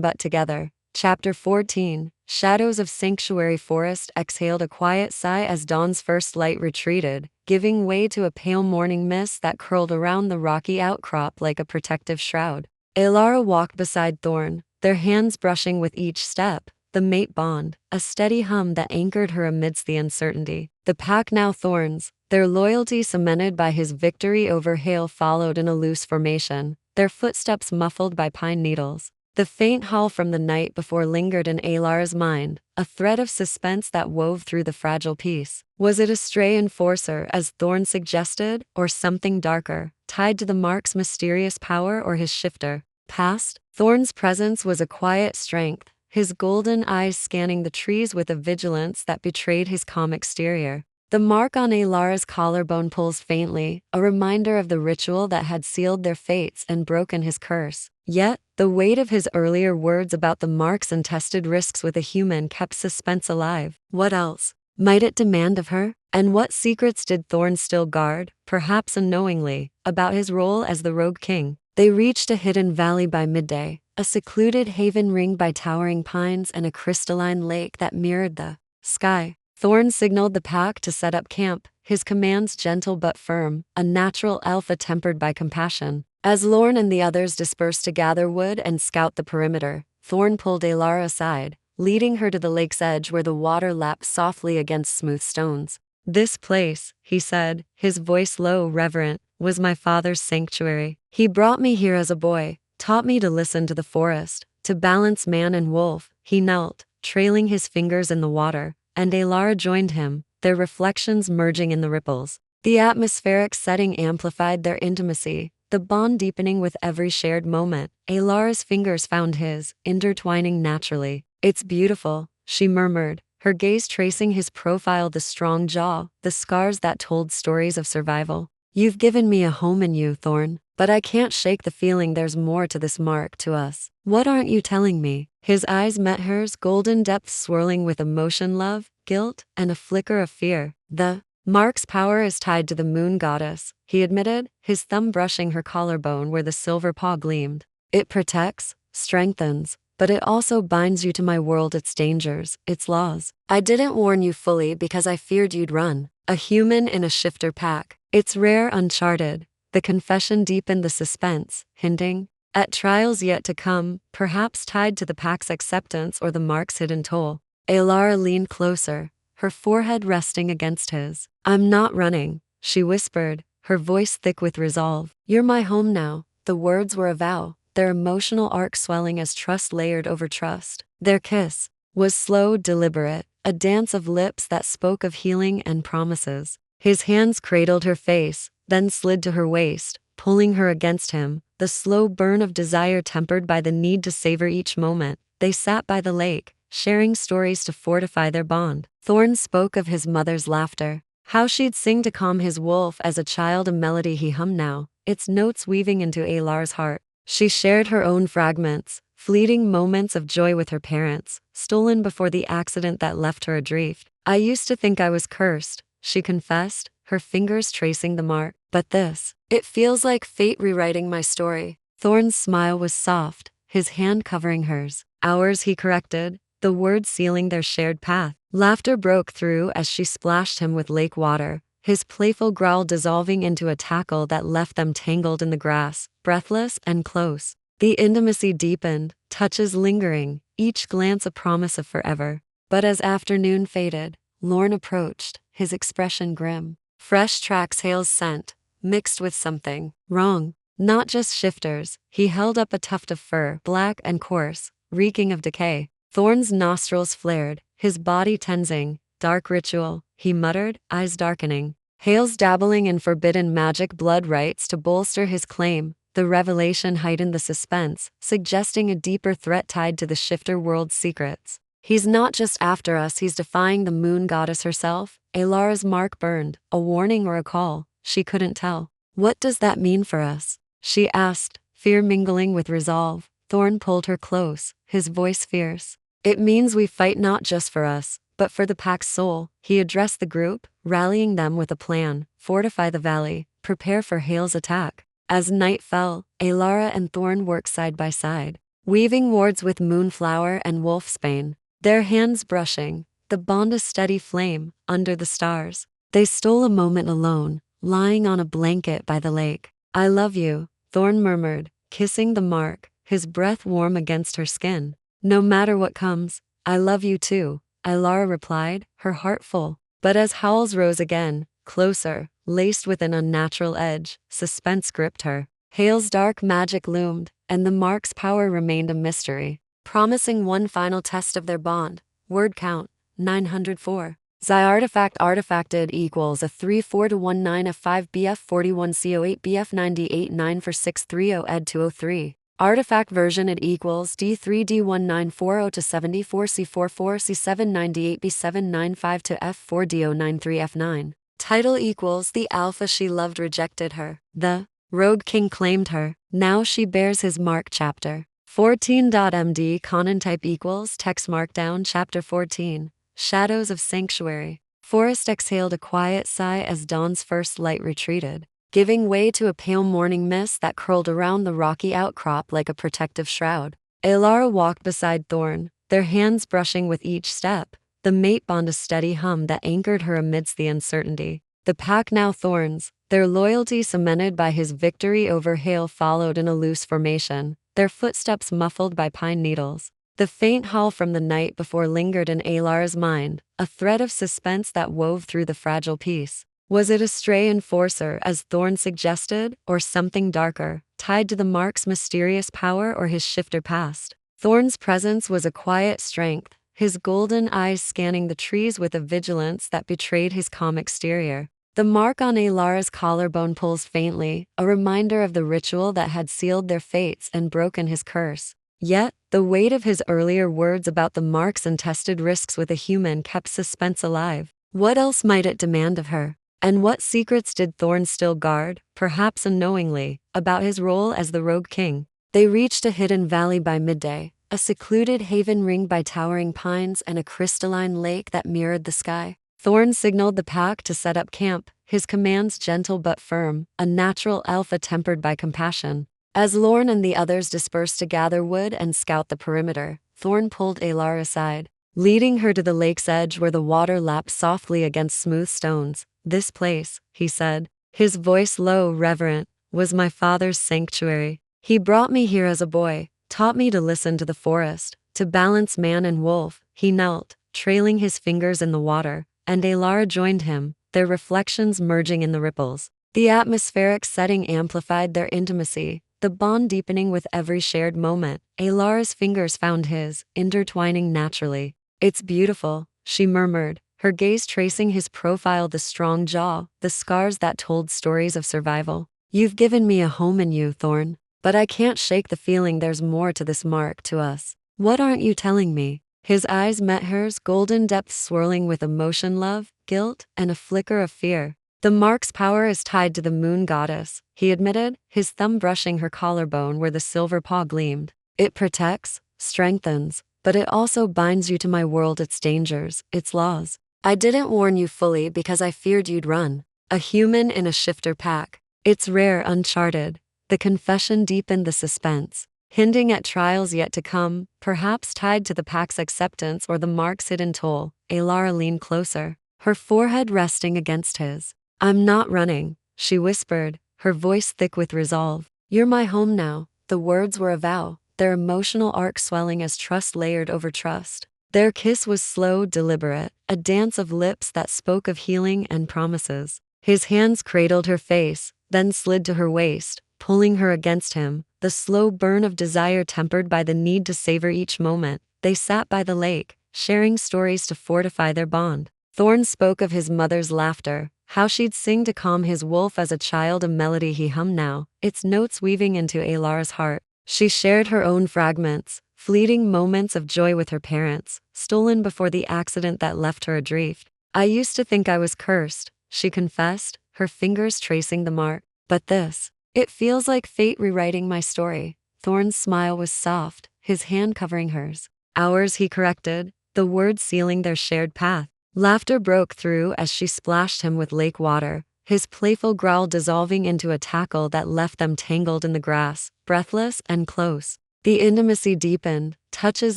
but together. Chapter 14, Shadows of Sanctuary Forest exhaled a quiet sigh as dawn's first light retreated, giving way to a pale morning mist that curled around the rocky outcrop like a protective shroud. Elara walked beside Thorne, their hands brushing with each step, the mate bond, a steady hum that anchored her amidst the uncertainty. The pack, now Thorne's, their loyalty cemented by his victory over Hale, followed in a loose formation, their footsteps muffled by pine needles. The faint howl from the night before lingered in Elara's mind, a thread of suspense that wove through the fragile peace. Was it a stray enforcer, as Thorne suggested, or something darker, tied to the mark's mysterious power or his shifter? Past, Thorne's presence was a quiet strength, his golden eyes scanning the trees with a vigilance that betrayed his calm exterior. The mark on Elara's collarbone pulsed faintly, a reminder of the ritual that had sealed their fates and broken his curse. Yet, the weight of his earlier words about the marks and tested risks with a human kept suspense alive. What else might it demand of her? And what secrets did Thorne still guard, perhaps unknowingly, about his role as the Rogue King? They reached a hidden valley by midday, a secluded haven ringed by towering pines and a crystalline lake that mirrored the sky. Thorne signaled the pack to set up camp, his commands gentle but firm, a natural alpha tempered by compassion. As Lorne and the others dispersed to gather wood and scout the perimeter, Thorne pulled Elara aside, leading her to the lake's edge where the water lapped softly against smooth stones. "This place," he said, his voice low, reverent, "was my father's sanctuary. He brought me here as a boy, taught me to listen to the forest, to balance man and wolf." He knelt, trailing his fingers in the water, and Elara joined him, their reflections merging in the ripples. The atmospheric setting amplified their intimacy, the bond deepening with every shared moment. Elara's fingers found his, intertwining naturally. "It's beautiful," she murmured, her gaze tracing his profile, the strong jaw, the scars that told stories of survival. "You've given me a home in you, Thorne, but I can't shake the feeling there's more to this mark, to us. What aren't you telling me?" His eyes met hers, golden depths swirling with emotion, love, guilt, and a flicker of fear. "The mark's power is tied to the moon goddess," he admitted, his thumb brushing her collarbone where the silver paw gleamed. "It protects, strengthens, but it also binds you to my world, its dangers, its laws. I didn't warn you fully because I feared you'd run. A human in a shifter pack. It's rare, uncharted." The confession deepened the suspense, hinting at trials yet to come, perhaps tied to the pack's acceptance or the mark's hidden toll. Elara leaned closer, her forehead resting against his. "I'm not running," she whispered, her voice thick with resolve. "You're my home now." The words were a vow, their emotional arc swelling as trust layered over trust. Their kiss was slow, deliberate, a dance of lips that spoke of healing and promises. His hands cradled her face, then slid to her waist, pulling her against him, the slow burn of desire tempered by the need to savor each moment. They sat by the lake, sharing stories to fortify their bond. Thorne spoke of his mother's laughter, how she'd sing to calm his wolf as a child, a melody he hummed now, its notes weaving into Elara's heart. She shared her own fragments, fleeting moments of joy with her parents, stolen before the accident that left her adrift. "I used to think I was cursed," she confessed, her fingers tracing the mark. "But this, it feels like fate rewriting my story." Thorne's smile was soft, his hand covering hers. "Ours," he corrected, the words sealing their shared path. Laughter broke through as she splashed him with lake water, his playful growl dissolving into a tackle that left them tangled in the grass, breathless and close. The intimacy deepened, touches lingering, each glance a promise of forever. But as afternoon faded, Lorne approached, his expression grim. Fresh tracks Hale's scent, mixed with something wrong. Not just shifters. He held up a tuft of fur, black and coarse, reeking of decay. Thorne's nostrils flared, his body tensing. "Dark ritual," he muttered, eyes darkening. "Hale's dabbling in forbidden magic, blood rites to bolster his claim." The revelation heightened the suspense, suggesting a deeper threat tied to the shifter world's secrets. "He's not just after us, he's defying the moon goddess herself." Elara's mark burned, a warning or a call, she couldn't tell. "What does that mean for us?" she asked, fear mingling with resolve. Thorne pulled her close, his voice fierce. "It means we fight not just for us, but for the pack's soul." He addressed the group, rallying them with a plan: fortify the valley, prepare for Hale's attack. As night fell, Elara and Thorne worked side by side, weaving wards with moonflower and wolfsbane, their hands brushing, the bond a steady flame, under the stars. They stole a moment alone, lying on a blanket by the lake. "I love you," Thorne murmured, kissing the mark, his breath warm against her skin. "No matter what comes, I love you too," Elara replied, her heart full. But as howls rose again, closer, laced with an unnatural edge, suspense gripped her. Hale's dark magic loomed, and the mark's power remained a mystery, promising one final test of their bond. Word count, 904. Artifacted equals a 34-19 F5 BF 41 CO8 BF 98 9 for 630 ed 203. Artifact version it equals D3D1940-74C44C798B795 to F4D093F9. Title equals The Alpha She Loved Rejected Her. The Rogue King claimed her. Now she bears his mark. Chapter 14.MD Conan type equals text markdown. Chapter 14. Shadows of Sanctuary. Forest exhaled a quiet sigh as dawn's first light retreated, giving way to a pale morning mist that curled around the rocky outcrop like a protective shroud. Elara walked beside Thorne, their hands brushing with each step, the mate bond a steady hum that anchored her amidst the uncertainty. The pack, now Thorne's, their loyalty cemented by his victory over Hale, followed in a loose formation, their footsteps muffled by pine needles. The faint howl from the night before lingered in Elara's mind, a thread of suspense that wove through the fragile peace. Was it a stray enforcer, as Thorne suggested, or something darker, tied to the mark's mysterious power or his shifter past? Thorne's presence was a quiet strength, his golden eyes scanning the trees with a vigilance that betrayed his calm exterior. The mark on Elara's collarbone pulsed faintly, a reminder of the ritual that had sealed their fates and broken his curse. Yet, the weight of his earlier words about the mark's untested risks with a human kept suspense alive. What else might it demand of her? And what secrets did Thorne still guard, perhaps unknowingly, about his role as the Rogue King? They reached a hidden valley by midday, a secluded haven ringed by towering pines and a crystalline lake that mirrored the sky. Thorne signaled the pack to set up camp, his commands gentle but firm, a natural alpha tempered by compassion. As Lorne and the others dispersed to gather wood and scout the perimeter, Thorne pulled Elara aside, leading her to the lake's edge where the water lapped softly against smooth stones. "This place," he said, his voice low, reverent, "was my father's sanctuary. He brought me here as a boy, taught me to listen to the forest, to balance man and wolf." He knelt, trailing his fingers in the water, and Elara joined him, their reflections merging in the ripples. The atmospheric setting amplified their intimacy, the bond deepening with every shared moment. Elara's fingers found his, intertwining naturally. "It's beautiful," she murmured, her gaze tracing his profile, the strong jaw, the scars that told stories of survival. "You've given me a home in you, Thorne, but I can't shake the feeling there's more to this mark, to us. What aren't you telling me?" His eyes met hers, golden depths swirling with emotion, love, guilt, and a flicker of fear. "The mark's power is tied to the moon goddess," he admitted, his thumb brushing her collarbone where the silver paw gleamed. "It protects, strengthens, but it also binds you to my world, its dangers, its laws. I didn't warn you fully because I feared you'd run. A human in a shifter pack. It's rare, uncharted." The confession deepened the suspense, hinting at trials yet to come, perhaps tied to the pack's acceptance or the mark's hidden toll. Elara leaned closer, her forehead resting against his. "I'm not running," she whispered, her voice thick with resolve. "You're my home now." The words were a vow, their emotional arc swelling as trust layered over trust. Their kiss was slow, deliberate, a dance of lips that spoke of healing and promises. His hands cradled her face, then slid to her waist, pulling her against him, the slow burn of desire tempered by the need to savor each moment. They sat by the lake, sharing stories to fortify their bond. Thorne spoke of his mother's laughter, how she'd sing to calm his wolf as a child, a melody he hummed now, its notes weaving into Elara's heart. She shared her own fragments, fleeting moments of joy with her parents, stolen before the accident that left her adrift. "I used to think I was cursed," she confessed, her fingers tracing the mark. "But this, it feels like fate rewriting my story." Thorne's smile was soft, his hand covering hers. "Ours," he corrected, the words sealing their shared path. Laughter broke through as she splashed him with lake water, his playful growl dissolving into a tackle that left them tangled in the grass, breathless and close. The intimacy deepened, touches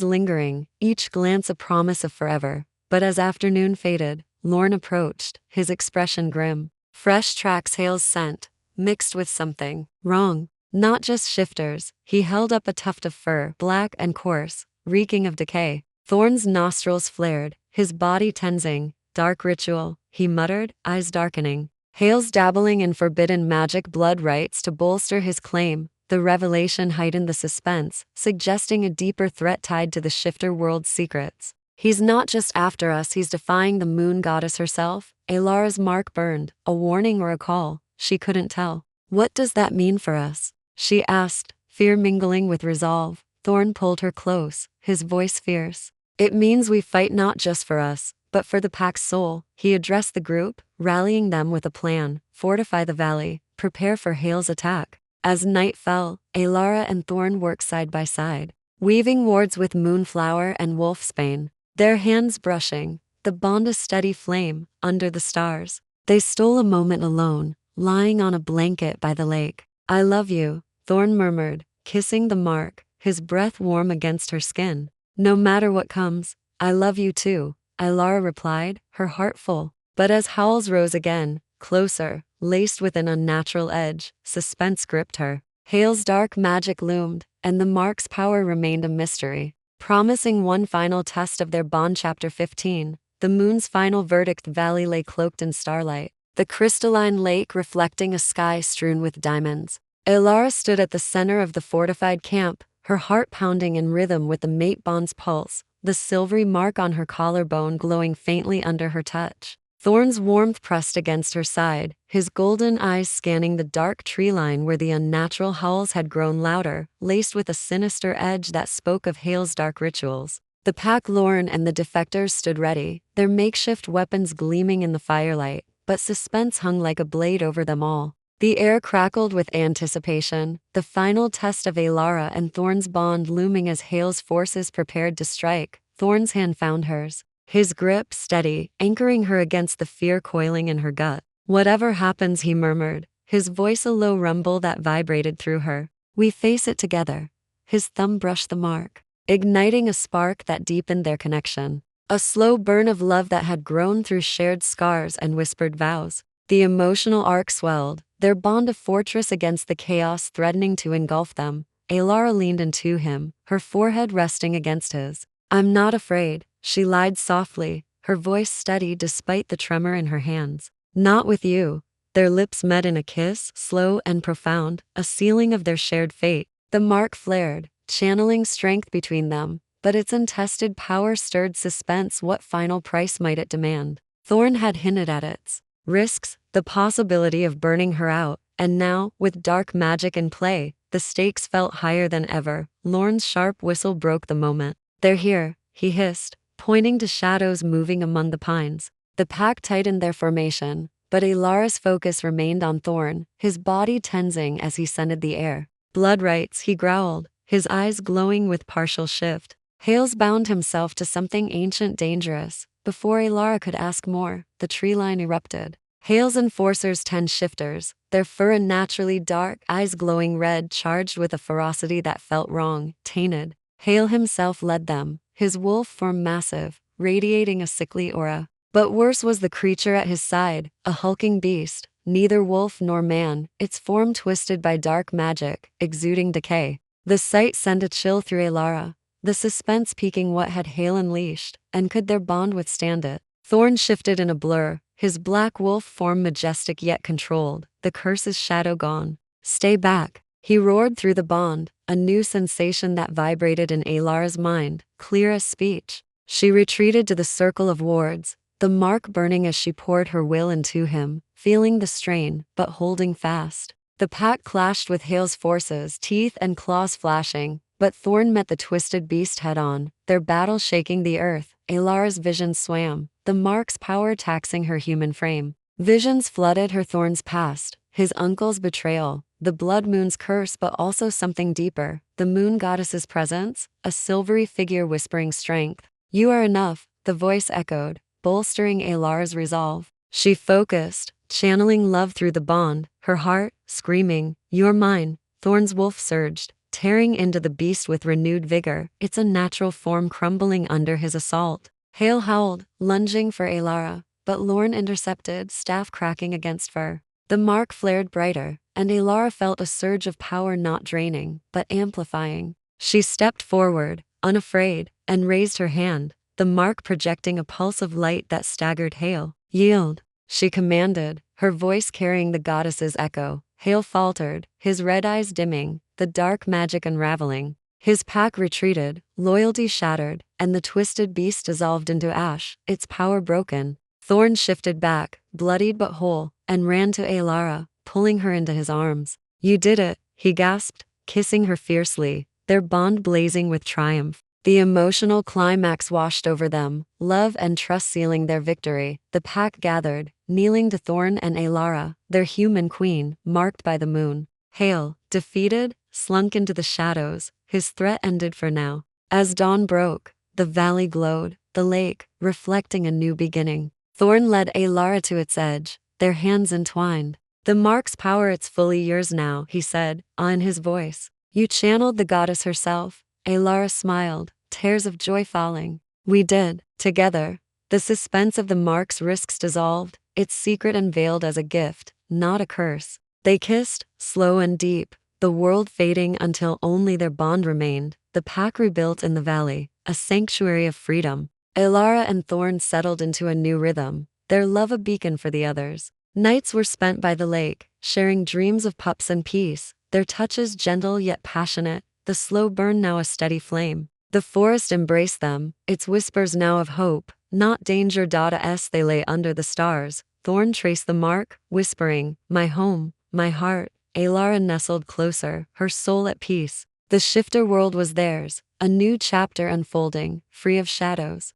lingering, each glance a promise of forever. But as afternoon faded, Lorne approached, his expression grim. Fresh tracks, Hale's scent, mixed with something wrong. Not just shifters. He held up a tuft of fur, black and coarse, reeking of decay. Thorne's nostrils flared, his body tensing. "Dark ritual," he muttered, eyes darkening. Hale's dabbling in forbidden magic blood rites to bolster his claim. The revelation heightened the suspense, suggesting a deeper threat tied to the shifter world's secrets. "He's not just after us, he's defying the moon goddess herself." Elara's mark burned, a warning or a call. She couldn't tell. "What does that mean for us?" she asked, fear mingling with resolve. Thorne pulled her close, his voice fierce. It means we fight not just for us, but for the pack's soul. He addressed the group, rallying them with a plan: fortify the valley, prepare for Hale's attack. As night fell, Elara and Thorne worked side by side, weaving wards with moonflower and wolfsbane, their hands brushing, the bond a steady flame, under the stars. They stole a moment alone, lying on a blanket by the lake. I love you, Thorne murmured, kissing the mark, his breath warm against her skin. No matter what comes, I love you too, Elara replied, her heart full. But as howls rose again, closer, laced with an unnatural edge, suspense gripped her. Hale's dark magic loomed, and the mark's power remained a mystery, promising one final test of their bond. Chapter 15. The moon's final verdict. Valley lay cloaked in starlight, the crystalline lake reflecting a sky strewn with diamonds. Elara stood at the center of the fortified camp, her heart pounding in rhythm with the mate bond's pulse, the silvery mark on her collarbone glowing faintly under her touch. Thorne's warmth pressed against her side, his golden eyes scanning the dark tree line where the unnatural howls had grown louder, laced with a sinister edge that spoke of Hale's dark rituals. The pack Lorne and the defectors stood ready, their makeshift weapons gleaming in the firelight, but suspense hung like a blade over them all. The air crackled with anticipation, the final test of Elara and Thorne's bond looming as Hale's forces prepared to strike. Thorne's hand found hers, his grip steady, anchoring her against the fear coiling in her gut. Whatever happens, he murmured, his voice a low rumble that vibrated through her. We face it together. His thumb brushed the mark, igniting a spark that deepened their connection. A slow burn of love that had grown through shared scars and whispered vows. The emotional arc swelled, their bond a fortress against the chaos threatening to engulf them. Elara leaned into him, her forehead resting against his. I'm not afraid, she lied softly, her voice steady despite the tremor in her hands. Not with you. Their lips met in a kiss, slow and profound, a sealing of their shared fate. The mark flared, channeling strength between them, but its untested power stirred suspense. What final price might it demand? Thorne had hinted at its risks, the possibility of burning her out, and now, with dark magic in play, the stakes felt higher than ever. Lorne's sharp whistle broke the moment. They're here, he hissed, pointing to shadows moving among the pines. The pack tightened their formation, but Elara's focus remained on Thorne, his body tensing as he scented the air. Blood rights, he growled, his eyes glowing with partial shift. Hales bound himself to something ancient, dangerous. Before Elara could ask more, the tree line erupted. Hale's enforcers, 10 shifters, their fur unnaturally dark, eyes glowing red, charged with a ferocity that felt wrong, tainted. Hale himself led them, his wolf form massive, radiating a sickly aura. But worse was the creature at his side, a hulking beast, neither wolf nor man, its form twisted by dark magic, exuding decay. The sight sent a chill through Elara, the suspense piquing what had Hale unleashed, and could their bond withstand it? Thorne shifted in a blur, his black wolf form majestic yet controlled, the curse's shadow gone. Stay back, he roared through the bond, a new sensation that vibrated in Elara's mind, clear as speech. She retreated to the circle of wards, the mark burning as she poured her will into him, feeling the strain, but holding fast. The pack clashed with Hale's forces, teeth and claws flashing, but Thorne met the twisted beast head-on, their battle shaking the earth. Elara's vision swam, the mark's power taxing her human frame. Visions flooded her. Thorne's past, his uncle's betrayal, the blood moon's curse, but also something deeper, the moon goddess's presence, a silvery figure whispering strength. You are enough, the voice echoed, bolstering Elara's resolve. She focused, channeling love through the bond, her heart screaming, "You're mine." Thorne's wolf surged, tearing into the beast with renewed vigor, its unnatural form crumbling under his assault. Hale howled, lunging for Elara, but Lorne intercepted, staff cracking against fur. The mark flared brighter, and Elara felt a surge of power, not draining, but amplifying. She stepped forward, unafraid, and raised her hand, the mark projecting a pulse of light that staggered Hale. Yield, she commanded, her voice carrying the goddess's echo. Hale faltered, his red eyes dimming, the dark magic unraveling. His pack retreated, loyalty shattered, and the twisted beast dissolved into ash, its power broken. Thorne shifted back, bloodied but whole, and ran to Elara, pulling her into his arms. You did it, he gasped, kissing her fiercely, their bond blazing with triumph. The emotional climax washed over them, love and trust sealing their victory. The pack gathered, kneeling to Thorne and Elara, their human queen, marked by the moon. Hale, defeated, slunk into the shadows, his threat ended for now. As dawn broke, the valley glowed, the lake, reflecting a new beginning. Thorne led Elara to its edge, their hands entwined. The mark's power, it's fully yours now, he said, awe in his voice. You channeled the goddess herself. Elara smiled, tears of joy falling. We did, together. The suspense of the mark's risks dissolved, its secret unveiled as a gift, not a curse. They kissed, slow and deep, the world fading until only their bond remained. The pack rebuilt in the valley, a sanctuary of freedom. Elara and Thorne settled into a new rhythm, their love a beacon for the others. Nights were spent by the lake, sharing dreams of pups and peace, their touches gentle yet passionate, the slow burn now a steady flame. The forest embraced them, its whispers now of hope, not danger. As they lay under the stars, Thorne traced the mark, whispering, my home, my heart. Elara nestled closer, her soul at peace. The shifter world was theirs, a new chapter unfolding, free of shadows.